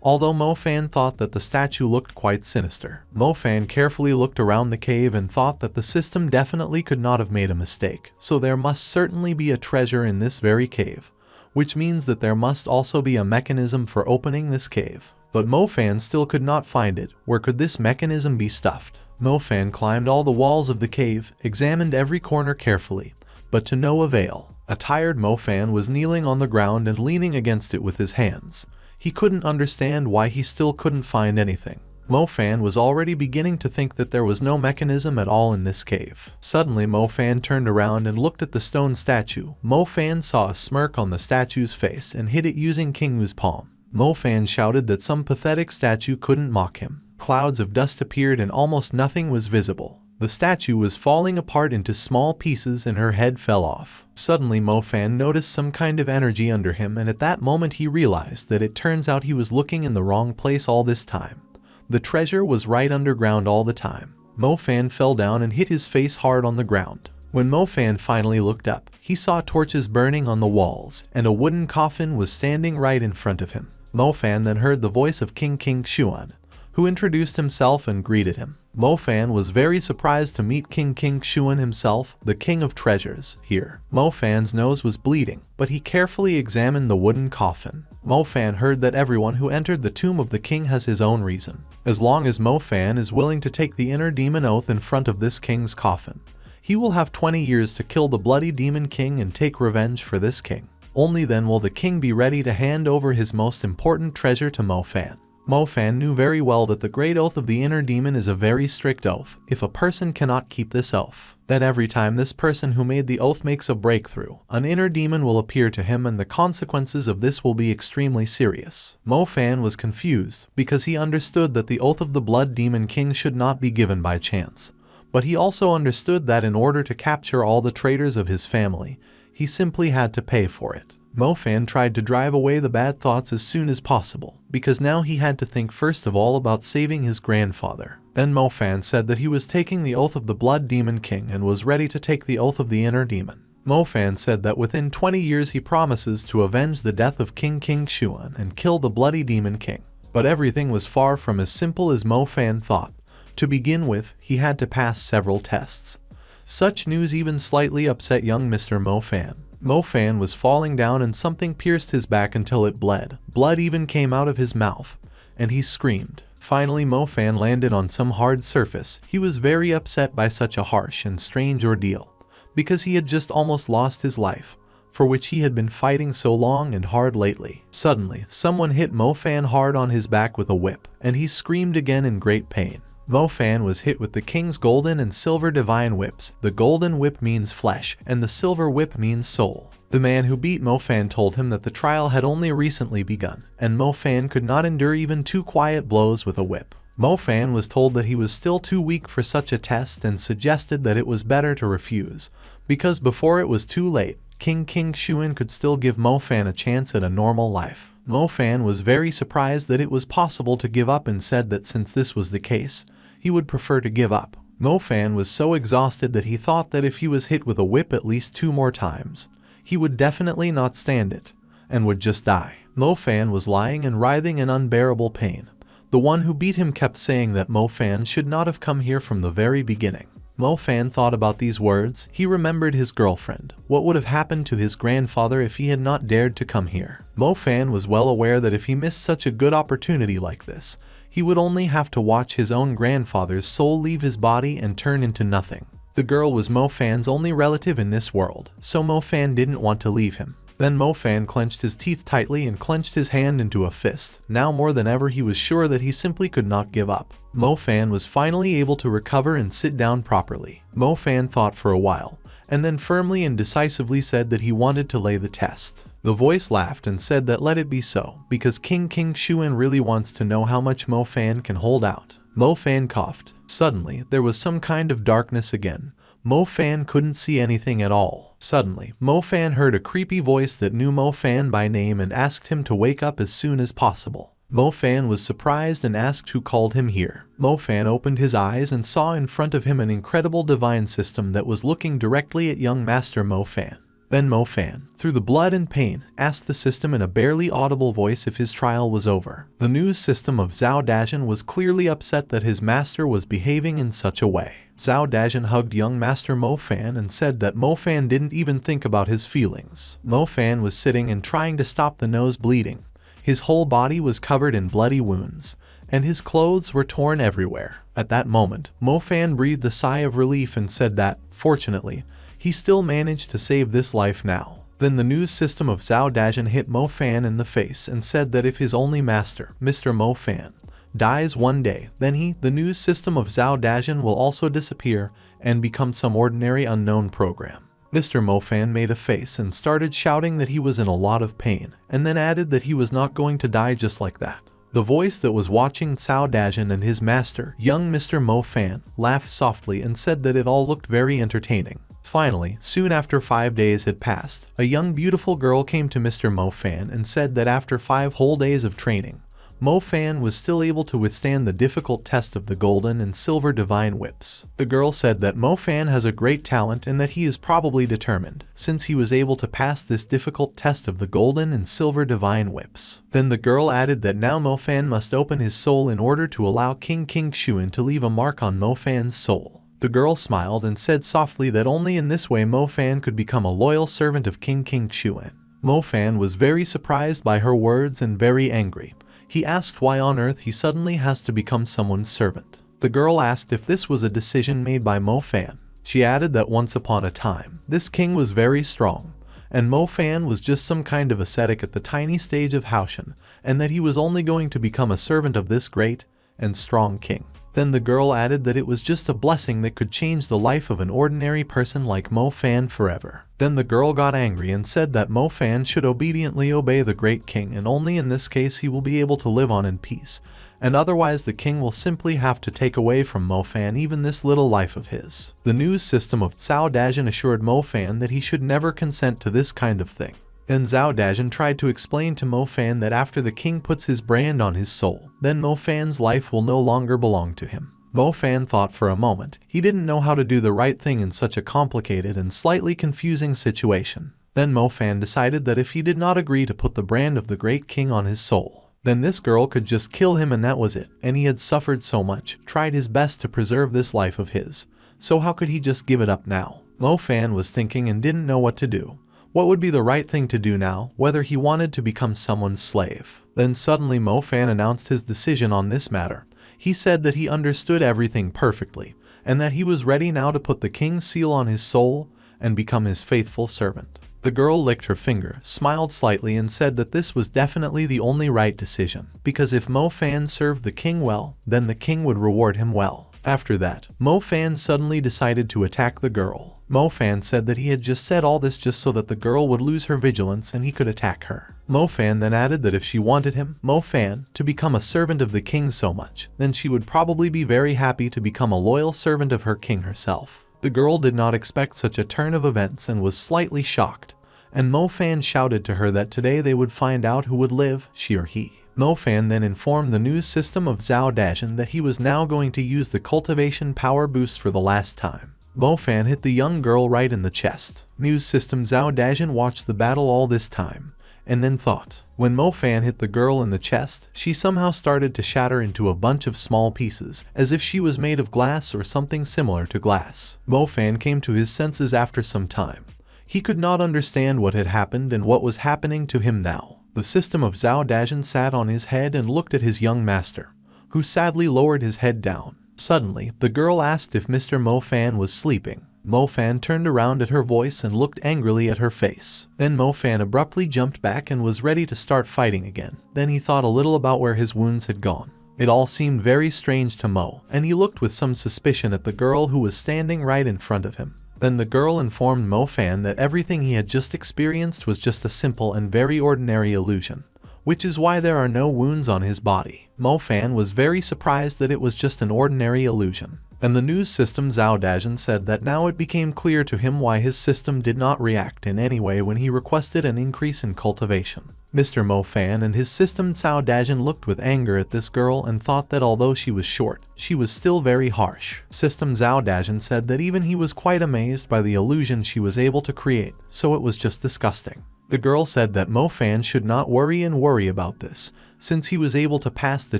A: Although Mo Fan thought that the statue looked quite sinister. Mo Fan carefully looked around the cave and thought that the system definitely could not have made a mistake, so there must certainly be a treasure in this very cave, which means that there must also be a mechanism for opening this cave. But Mo Fan still could not find it. Where could this mechanism be stuffed? Mo Fan climbed all the walls of the cave, examined every corner carefully, but to no avail. A tired Mo Fan was kneeling on the ground and leaning against it with his hands. He couldn't understand why he still couldn't find anything. Mo Fan was already beginning to think that there was no mechanism at all in this cave. Suddenly Mo Fan turned around and looked at the stone statue. Mo Fan saw a smirk on the statue's face and hit it using King Wu's palm. Mo Fan shouted that some pathetic statue couldn't mock him. Clouds of dust appeared and almost nothing was visible. The statue was falling apart into small pieces and her head fell off. Suddenly Mo Fan noticed some kind of energy under him, and at that moment he realized that it turns out he was looking in the wrong place all this time. The treasure was right underground all the time. Mo Fan fell down and hit his face hard on the ground. When Mo Fan finally looked up, he saw torches burning on the walls, and a wooden coffin was standing right in front of him. Mo Fan then heard the voice of King Xuan, who introduced himself and greeted him. Mo Fan was very surprised to meet King Xuan himself, the King of Treasures, here. Mo Fan's nose was bleeding, but he carefully examined the wooden coffin. Mo Fan heard that everyone who entered the tomb of the king has his own reason. As long as Mo Fan is willing to take the inner demon oath in front of this king's coffin, he will have 20 years to kill the bloody demon king and take revenge for this king. Only then will the king be ready to hand over his most important treasure to Mo Fan. Mo Fan knew very well that the great oath of the inner demon is a very strict oath. If a person cannot keep this oath, that every time this person who made the oath makes a breakthrough, an inner demon will appear to him, and the consequences of this will be extremely serious. Mo Fan was confused because he understood that the oath of the blood demon king should not be given by chance. But he also understood that in order to capture all the traitors of his family, he simply had to pay for it. Mo Fan tried to drive away the bad thoughts as soon as possible, because now he had to think first of all about saving his grandfather. Then Mo Fan said that he was taking the oath of the Blood Demon King and was ready to take the oath of the Inner Demon. Mo Fan said that within 20 years he promises to avenge the death of King Xuan and kill the Bloody Demon King. But everything was far from as simple as Mo Fan thought. To begin with, he had to pass several tests. Such news even slightly upset young Mr. Mo Fan. Mo Fan was falling down and something pierced his back until it bled. Blood even came out of his mouth, and he screamed. Finally Mo Fan landed on some hard surface. He was very upset by such a harsh and strange ordeal, because he had just almost lost his life, for which he had been fighting so long and hard lately. Suddenly, someone hit Mo Fan hard on his back with a whip, and he screamed again in great pain. Mo Fan was hit with the king's golden and silver divine whips. The golden whip means flesh, and the silver whip means soul. The man who beat Mo Fan told him that the trial had only recently begun, and Mo Fan could not endure even 2 quiet blows with a whip. Mo Fan was told that he was still too weak for such a test and suggested that it was better to refuse, because before it was too late, King Xuan could still give Mo Fan a chance at a normal life. Mo Fan was very surprised that it was possible to give up and said that since this was the case, he would prefer to give up. Mo Fan was so exhausted that he thought that if he was hit with a whip at least 2 more times, he would definitely not stand it, and would just die. Mo Fan was lying and writhing in unbearable pain. The one who beat him kept saying that Mo Fan should not have come here from the very beginning. Mo Fan thought about these words. He remembered his girlfriend. What would have happened to his grandfather if he had not dared to come here? Mo Fan was well aware that if he missed such a good opportunity like this, he would only have to watch his own grandfather's soul leave his body and turn into nothing. The girl was Mo Fan's only relative in this world, so Mo Fan didn't want to leave him. Then Mo Fan clenched his teeth tightly and clenched his hand into a fist. Now more than ever he was sure that he simply could not give up. Mo Fan was finally able to recover and sit down properly. Mo Fan thought for a while, and then firmly and decisively said that he wanted to lay the test. The voice laughed and said that let it be so, because King Xuan really wants to know how much Mo Fan can hold out. Mo Fan coughed. Suddenly, there was some kind of darkness again. Mo Fan couldn't see anything at all. Suddenly, Mo Fan heard a creepy voice that knew Mo Fan by name and asked him to wake up as soon as possible. Mo Fan was surprised and asked who called him here. Mo Fan opened his eyes and saw in front of him an incredible divine system that was looking directly at young Master Mo Fan. Then Mo Fan, through the blood and pain, asked the system in a barely audible voice if his trial was over. The news system of Zhao Dajin was clearly upset that his master was behaving in such a way. Zhao Dajin hugged young Master Mo Fan and said that Mo Fan didn't even think about his feelings. Mo Fan was sitting and trying to stop the nose bleeding. His whole body was covered in bloody wounds, and his clothes were torn everywhere. At that moment, Mo Fan breathed a sigh of relief and said that, fortunately, he still managed to save this life now. Then the news system of Zhao Dajin hit Mo Fan in the face and said that if his only master, Mr. Mo Fan, dies one day, then the news system of Zhao Dajin will also disappear and become some ordinary unknown program. Mr. Mofan made a face and started shouting that he was in a lot of pain, and then added that he was not going to die just like that. The voice that was watching Zhao Dajin and his master, young Mr. Mofan, laughed softly and said that it all looked very entertaining. Finally, soon after 5 days had passed, a young beautiful girl came to Mr. Mofan and said that after 5 whole days of training, Mofan was still able to withstand the difficult test of the golden and silver divine whips. The girl said that Mofan has a great talent and that he is probably determined, since he was able to pass this difficult test of the golden and silver divine whips. Then the girl added that now Mofan must open his soul in order to allow King Xuan to leave a mark on Mofan's soul. The girl smiled and said softly that only in this way Mofan could become a loyal servant of King Xuan. Mofan was very surprised by her words and very angry. He asked why on earth he suddenly has to become someone's servant. The girl asked if this was a decision made by Mofan. She added that once upon a time, this king was very strong, and Mofan was just some kind of ascetic at the tiny stage of Haoshan, and that he was only going to become a servant of this great and strong king. Then the girl added that it was just a blessing that could change the life of an ordinary person like Mofan forever. Then the girl got angry and said that Mofan should obediently obey the great king, and only in this case he will be able to live on in peace, and otherwise the king will simply have to take away from Mofan even this little life of his. The news system of Zhao Dajin assured Mofan that he should never consent to this kind of thing. Then Zhao Dajin tried to explain to Mofan that after the king puts his brand on his soul, then Mofan's life will no longer belong to him. Mofan thought for a moment. He didn't know how to do the right thing in such a complicated and slightly confusing situation. Then Mofan decided that if he did not agree to put the brand of the great king on his soul, then this girl could just kill him and that was it. And he had suffered so much, tried his best to preserve this life of his. So how could he just give it up now? Mofan was thinking and didn't know what to do. What would be the right thing to do now, whether he wanted to become someone's slave? Then suddenly Mofan announced his decision on this matter. He said that he understood everything perfectly, and that he was ready now to put the king's seal on his soul and become his faithful servant. The girl licked her finger, smiled slightly and said that this was definitely the only right decision, because if Mofan served the king well, then the king would reward him well. After that, Mofan suddenly decided to attack the girl. Mofan said that he had just said all this just so that the girl would lose her vigilance and he could attack her. Mofan then added that if she wanted him, Mofan, to become a servant of the king so much, then she would probably be very happy to become a loyal servant of her king herself. The girl did not expect such a turn of events and was slightly shocked, and Mofan shouted to her that today they would find out who would live, she or he. Mofan then informed the news system of Zhao Dajin that he was now going to use the cultivation power boost for the last time. Mofan hit the young girl right in the chest. News system Zhao Dajin watched the battle all this time, and then thought. When Mofan hit the girl in the chest, she somehow started to shatter into a bunch of small pieces, as if she was made of glass or something similar to glass. Mofan came to his senses after some time. He could not understand what had happened and what was happening to him now. The system of Zhao Dajin sat on his head and looked at his young master, who sadly lowered his head down. Suddenly, the girl asked if Mr. Mofan was sleeping. Mofan turned around at her voice and looked angrily at her face. Then Mofan abruptly jumped back and was ready to start fighting again. Then he thought a little about where his wounds had gone. It all seemed very strange to Mo, and he looked with some suspicion at the girl who was standing right in front of him. Then the girl informed Mofan that everything he had just experienced was just a simple and very ordinary illusion, which is why there are no wounds on his body. Mofan was very surprised that it was just an ordinary illusion. And the news system Zhao Dajin said that now it became clear to him why his system did not react in any way when he requested an increase in cultivation. Mr. Mofan and his system Zhao Dajin looked with anger at this girl and thought that although she was short, she was still very harsh. System Zhao Dajin said that even he was quite amazed by the illusion she was able to create, so it was just disgusting. The girl said that Mofan should not worry about this, since he was able to pass the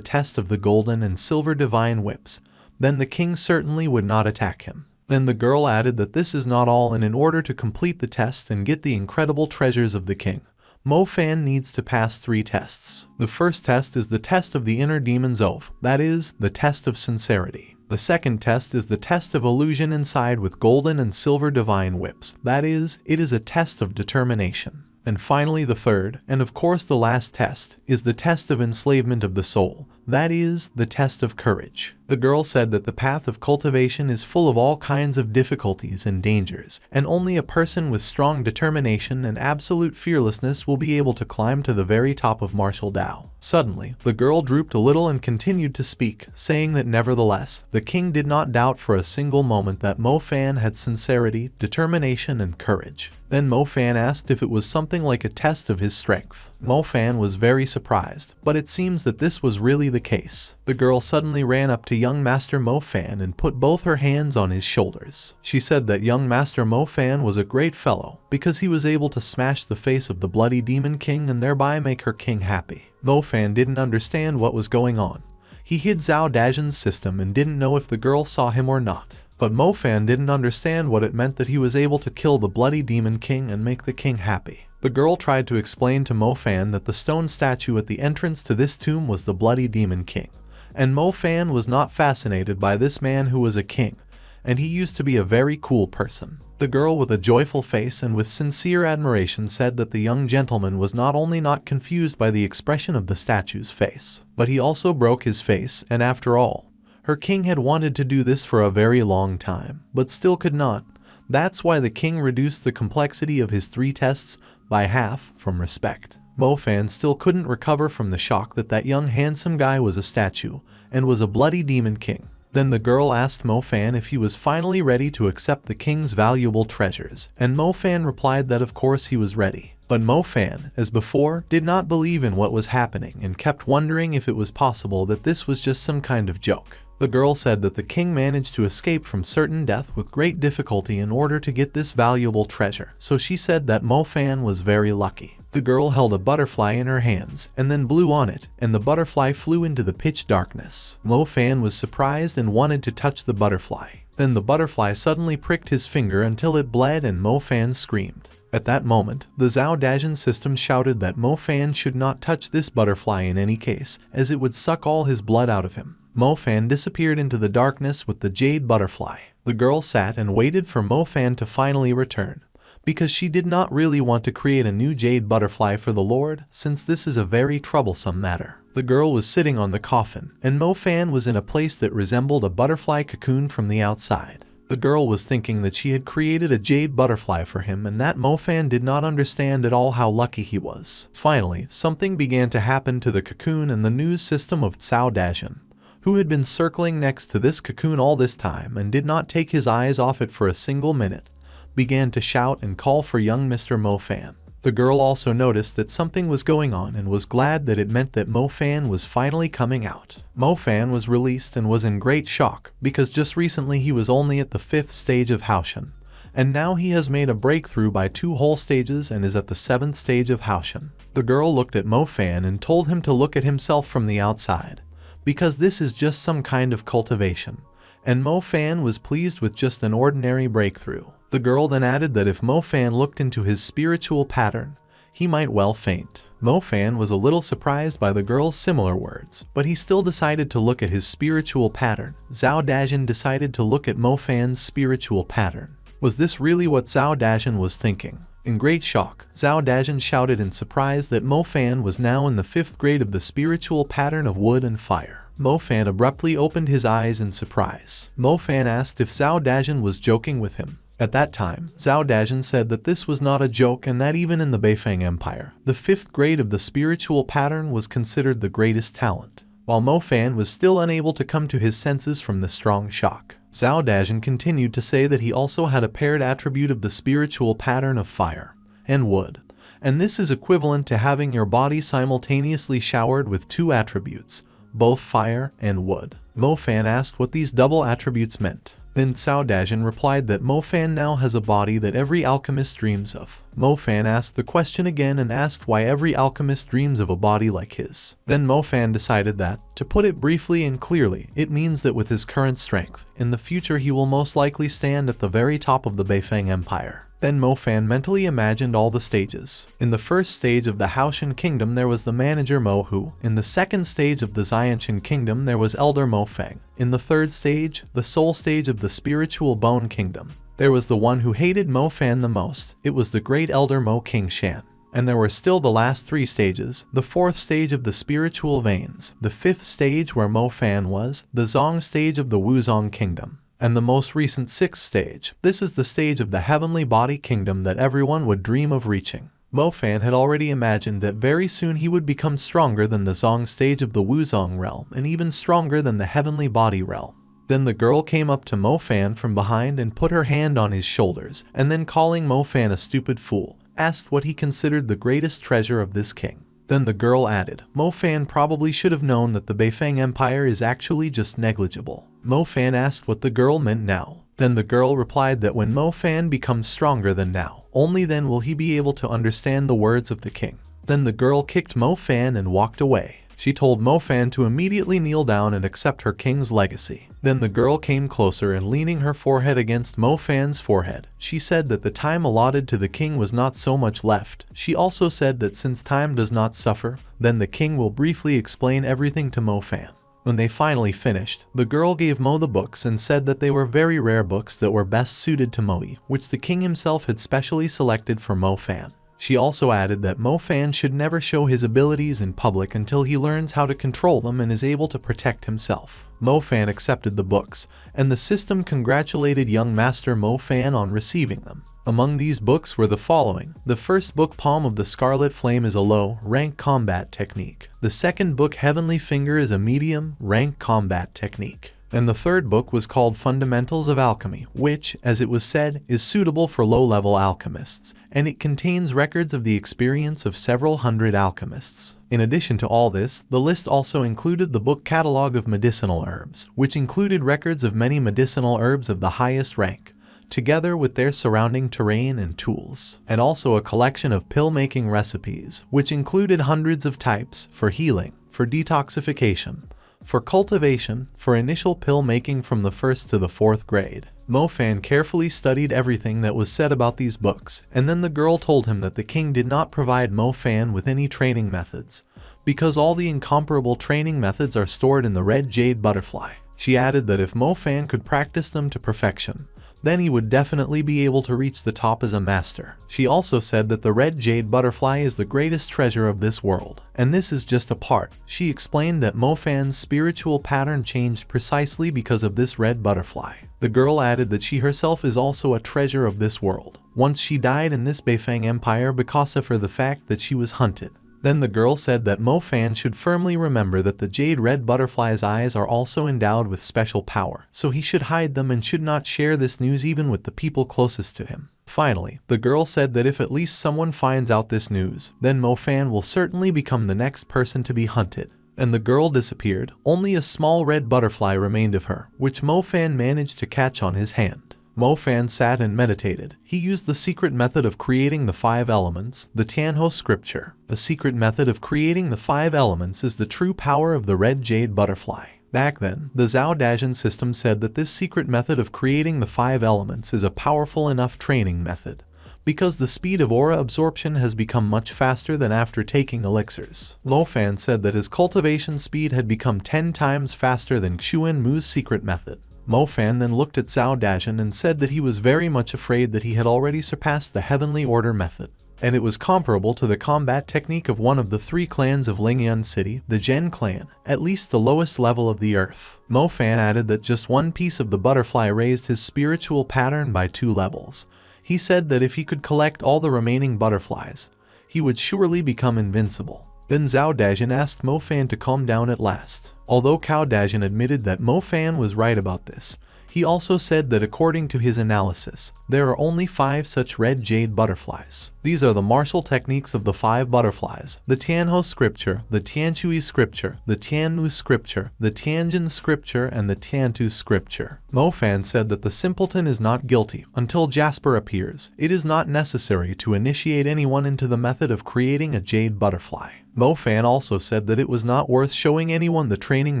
A: test of the golden and silver divine whips. Then the king certainly would not attack him. Then the girl added that this is not all, and in order to complete the test and get the incredible treasures of the king, Mofan needs to pass 3 tests. The first test is the test of the inner demon's oath, that is, the test of sincerity. The second test is the test of illusion inside with golden and silver divine whips, that is, it is a test of determination. And finally the third, and of course the last test, is the test of enslavement of the soul, That is, the test of courage. The girl said that the path of cultivation is full of all kinds of difficulties and dangers, and only a person with strong determination and absolute fearlessness will be able to climb to the very top of martial Tao. Suddenly, the girl drooped a little and continued to speak, saying that nevertheless, the king did not doubt for a single moment that Mo Fan had sincerity, determination, and courage. Then Mo Fan asked if it was something like a test of his strength. Mo Fan was very surprised, but it seems that this was really the case. The girl suddenly ran up to young Master Mo Fan and put both her hands on his shoulders. She said that young Master Mo Fan was a great fellow, because he was able to smash the face of the bloody demon king and thereby make her king happy. Mo Fan didn't understand what was going on. He hid Zhao Dazhen's system and didn't know if the girl saw him or not. But Mo Fan didn't understand what it meant that he was able to kill the bloody demon king and make the king happy. The girl tried to explain to Mo Fan that the stone statue at the entrance to this tomb was the bloody demon king. And Mo Fan was not fascinated by this man who was a king, and he used to be a very cool person. The girl with a joyful face and with sincere admiration said that the young gentleman was not only not confused by the expression of the statue's face, but he also broke his face, and after all, her king had wanted to do this for a very long time, but still could not. That's why the king reduced the complexity of his 3 tests by half from respect. Mo Fan still couldn't recover from the shock that that young handsome guy was a statue and was a bloody demon king. Then the girl asked Mo Fan if he was finally ready to accept the king's valuable treasures, and Mo Fan replied that of course he was ready. But Mo Fan, as before, did not believe in what was happening and kept wondering if it was possible that this was just some kind of joke. The girl said that the king managed to escape from certain death with great difficulty in order to get this valuable treasure, so she said that Mo Fan was very lucky. The girl held a butterfly in her hands and then blew on it, and the butterfly flew into the pitch darkness. Mo Fan was surprised and wanted to touch the butterfly. Then the butterfly suddenly pricked his finger until it bled and Mo Fan screamed. At that moment, the Zhao Dazhen system shouted that Mo Fan should not touch this butterfly in any case, as it would suck all his blood out of him. Mo Fan disappeared into the darkness with the jade butterfly. The girl sat and waited for Mo Fan to finally return, because she did not really want to create a new jade butterfly for the Lord, since this is a very troublesome matter. The girl was sitting on the coffin, and Mo Fan was in a place that resembled a butterfly cocoon from the outside. The girl was thinking that she had created a jade butterfly for him and that Mo Fan did not understand at all how lucky he was. Finally, something began to happen to the cocoon and the news system of Zhao Dazhen, who had been circling next to this cocoon all this time and did not take his eyes off it for a single minute, began to shout and call for young Mr. Mo Fan. The girl also noticed that something was going on and was glad that it meant that Mo Fan was finally coming out. Mo Fan was released and was in great shock, because just recently he was only at the 5th stage of Haoshan, and now he has made a breakthrough by 2 whole stages and is at the 7th stage of Haoshan. The girl looked at Mo Fan and told him to look at himself from the outside, because this is just some kind of cultivation, and Mo Fan was pleased with just an ordinary breakthrough. The girl then added that if Mo Fan looked into his spiritual pattern, he might well faint. Mo Fan was a little surprised by the girl's similar words, but he still decided to look at his spiritual pattern. Zhao Dazhen decided to look at Mo Fan's spiritual pattern. Was this really what Zhao Dazhen was thinking? In great shock, Zhao Dazhen shouted in surprise that Mo Fan was now in the 5th grade of the spiritual pattern of wood and fire. Mo Fan abruptly opened his eyes in surprise. Mo Fan asked if Zhao Dazhen was joking with him. At that time, Zhao Dazhen said that this was not a joke and that even in the Beifeng Empire, the 5th grade of the spiritual pattern was considered the greatest talent. While Mo Fan was still unable to come to his senses from the strong shock, Zhao Dazhen continued to say that he also had a paired attribute of the spiritual pattern of fire and wood, and this is equivalent to having your body simultaneously showered with 2 attributes, both fire and wood. Mo Fan asked what these double attributes meant. Then Zhao Dazhen replied that Mo Fan now has a body that every alchemist dreams of. Mo Fan asked the question again and asked why every alchemist dreams of a body like his. Then Mo Fan decided that, to put it briefly and clearly, it means that with his current strength, in the future he will most likely stand at the very top of the Beifeng Empire. Then Mo Fan mentally imagined all the stages. In the 1st stage of the Haoshan Kingdom there was the manager Mo Hu. In the 2nd stage of the Xianqian Kingdom there was Elder Mo Feng. In the 3rd stage, the soul stage of the Spiritual Bone Kingdom, there was the one who hated Mo Fan the most. It was the great Elder Mo King Shan. And there were still the last 3 stages, the 4th stage of the spiritual veins, the 5th stage where Mo Fan was, the Zong stage of the Wuzong kingdom, and the most recent 6th stage. This is the stage of the heavenly body kingdom that everyone would dream of reaching. Mo Fan had already imagined that very soon he would become stronger than the Zong stage of the Wuzong realm and even stronger than the heavenly body realm. Then the girl came up to Mo Fan from behind and put her hand on his shoulders, and then calling Mo Fan a stupid fool, asked what he considered the greatest treasure of this king. Then the girl added, Mo Fan probably should have known that the Beifeng Empire is actually just negligible. Mo Fan asked what the girl meant now. Then the girl replied that when Mo Fan becomes stronger than now, only then will he be able to understand the words of the king. Then the girl kicked Mo Fan and walked away. She told Mo Fan to immediately kneel down and accept her king's legacy. Then the girl came closer and leaning her forehead against Mo Fan's forehead, she said that the time allotted to the king was not so much left. She also said that since time does not suffer, then the king will briefly explain everything to Mo Fan. When they finally finished, the girl gave Mo the books and said that they were very rare books that were best suited to Moe, which the king himself had specially selected for Mo Fan. She also added that Mo Fan should never show his abilities in public until he learns how to control them and is able to protect himself. Mo Fan accepted the books, and the system congratulated young master Mo Fan on receiving them. Among these books were the following. The first book, Palm of the Scarlet Flame, is a low-rank combat technique. The second book, Heavenly Finger, is a medium-rank combat technique. And the third book was called Fundamentals of Alchemy, which, as it was said, is suitable for low-level alchemists, and it contains records of the experience of several hundred alchemists. In addition to all this, the list also included the book Catalog of Medicinal Herbs, which included records of many medicinal herbs of the highest rank, together with their surrounding terrain and tools, and also a collection of pill-making recipes, which included hundreds of types for healing, for detoxification, for cultivation, for initial pill making from the 1st to the 4th grade. Mo Fan carefully studied everything that was said about these books, and then the girl told him that the king did not provide Mo Fan with any training methods, because all the incomparable training methods are stored in the red jade butterfly. She added that if Mo Fan could practice them to perfection, then he would definitely be able to reach the top as a master. She also said that the red jade butterfly is the greatest treasure of this world, and this is just a part. She explained that Mo Fan's spiritual pattern changed precisely because of this red butterfly. The girl added that she herself is also a treasure of this world. Once she died in this Beifeng Empire because of the fact that she was hunted. Then the girl said that Mo Fan should firmly remember that the jade red butterfly's eyes are also endowed with special power, so he should hide them and should not share this news even with the people closest to him. Finally, the girl said that if at least someone finds out this news, then Mo Fan will certainly become the next person to be hunted. And the girl disappeared. Only a small red butterfly remained of her, which Mo Fan managed to catch on his hand. Mo Fan sat and meditated. He used the secret method of creating the 5 elements, the Tianho scripture. The secret method of creating the 5 elements is the true power of the red jade butterfly. Back then, the Zhao Dajin system said that this secret method of creating the 5 elements is a powerful enough training method, because the speed of aura absorption has become much faster than after taking elixirs. Mo Fan said that his cultivation speed had become 10 times faster than Xuan Mu's secret method. Mo Fan then looked at Zhao Dajin and said that he was very much afraid that he had already surpassed the Heavenly Order method, and it was comparable to the combat technique of one of the 3 clans of Lingyuan City, the Zhen clan, at least the lowest level of the earth. Mo Fan added that just one piece of the butterfly raised his spiritual pattern by 2 levels. He said that if he could collect all the remaining butterflies, he would surely become invincible. Then Zhao Dajin asked Mo Fan to calm down at last. Although Cao Dajin admitted that Mo Fan was right about this, he also said that according to his analysis, there are only 5 such red jade butterflies. These are the martial techniques of the 5 butterflies: the Tianho scripture, the Tianshui scripture, the Tianmu scripture, the Tianjin scripture, and the Tiantu scripture. Mo Fan said that the simpleton is not guilty until Jasper appears. It is not necessary to initiate anyone into the method of creating a jade butterfly. Mo Fan also said that it was not worth showing anyone the training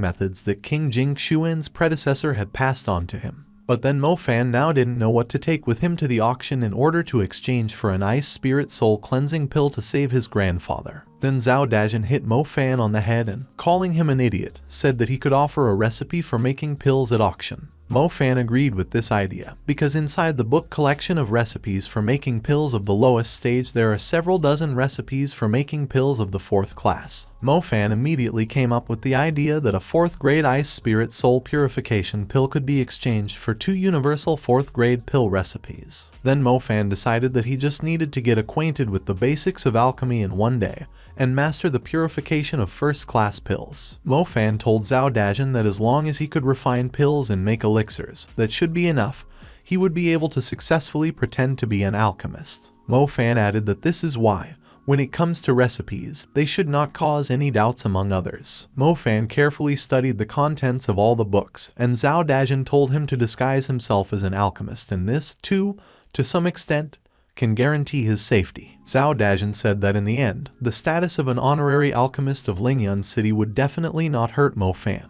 A: methods that King Jing Xuan's predecessor had passed on to him. But then Mo Fan now didn't know what to take with him to the auction in order to exchange for an ice spirit soul cleansing pill to save his grandfather. Then Zhao Dajin hit Mo Fan on the head and, calling him an idiot, said that he could offer a recipe for making pills at auction. Mo Fan agreed with this idea, because inside the book collection of recipes for making pills of the lowest stage there are several dozen recipes for making pills of the 4th class. Mo Fan immediately came up with the idea that a 4th grade ice spirit soul purification pill could be exchanged for 2 universal 4th grade pill recipes. Then Mo Fan decided that he just needed to get acquainted with the basics of alchemy in one day, and master the purification of 1st class pills. Mo Fan told Zhao Dajin that as long as he could refine pills and make elixirs, that should be enough. He would be able to successfully pretend to be an alchemist. Mo Fan added that this is why, when it comes to recipes, they should not cause any doubts among others. Mo Fan carefully studied the contents of all the books, and Zhao Dajin told him to disguise himself as an alchemist, and this, too, to some extent, can guarantee his safety. Zhao Dajin said that in the end, the status of an honorary alchemist of Lingyun City would definitely not hurt Mo Fan,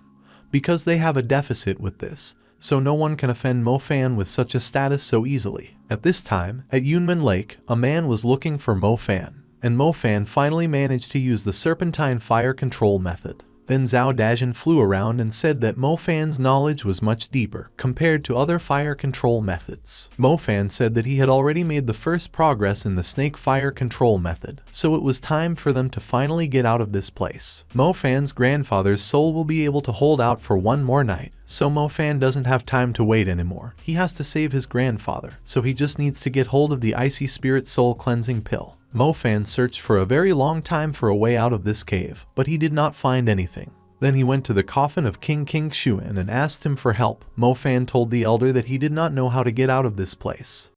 A: because they have a deficit with this, so no one can offend Mo Fan with such a status so easily. At this time, at Yunmen Lake, a man was looking for Mo Fan, and Mo Fan finally managed to use the serpentine fire control method. Then Zhao Dajin flew around and said that Mo Fan's knowledge was much deeper compared to other fire control methods. Mo Fan said that he had already made the first progress in the snake fire control method, so it was time for them to finally get out of this place. Mo Fan's grandfather's soul will be able to hold out for one more night, so Mo Fan doesn't have time to wait anymore. He has to save his grandfather, so he just needs to get hold of the icy spirit soul cleansing pill. Mo Fan searched for a very long time for a way out of this cave, but he did not find anything. Then he went to the coffin of King Xuan and asked him for help. Mo Fan told the elder that he did not know how to get out of this place.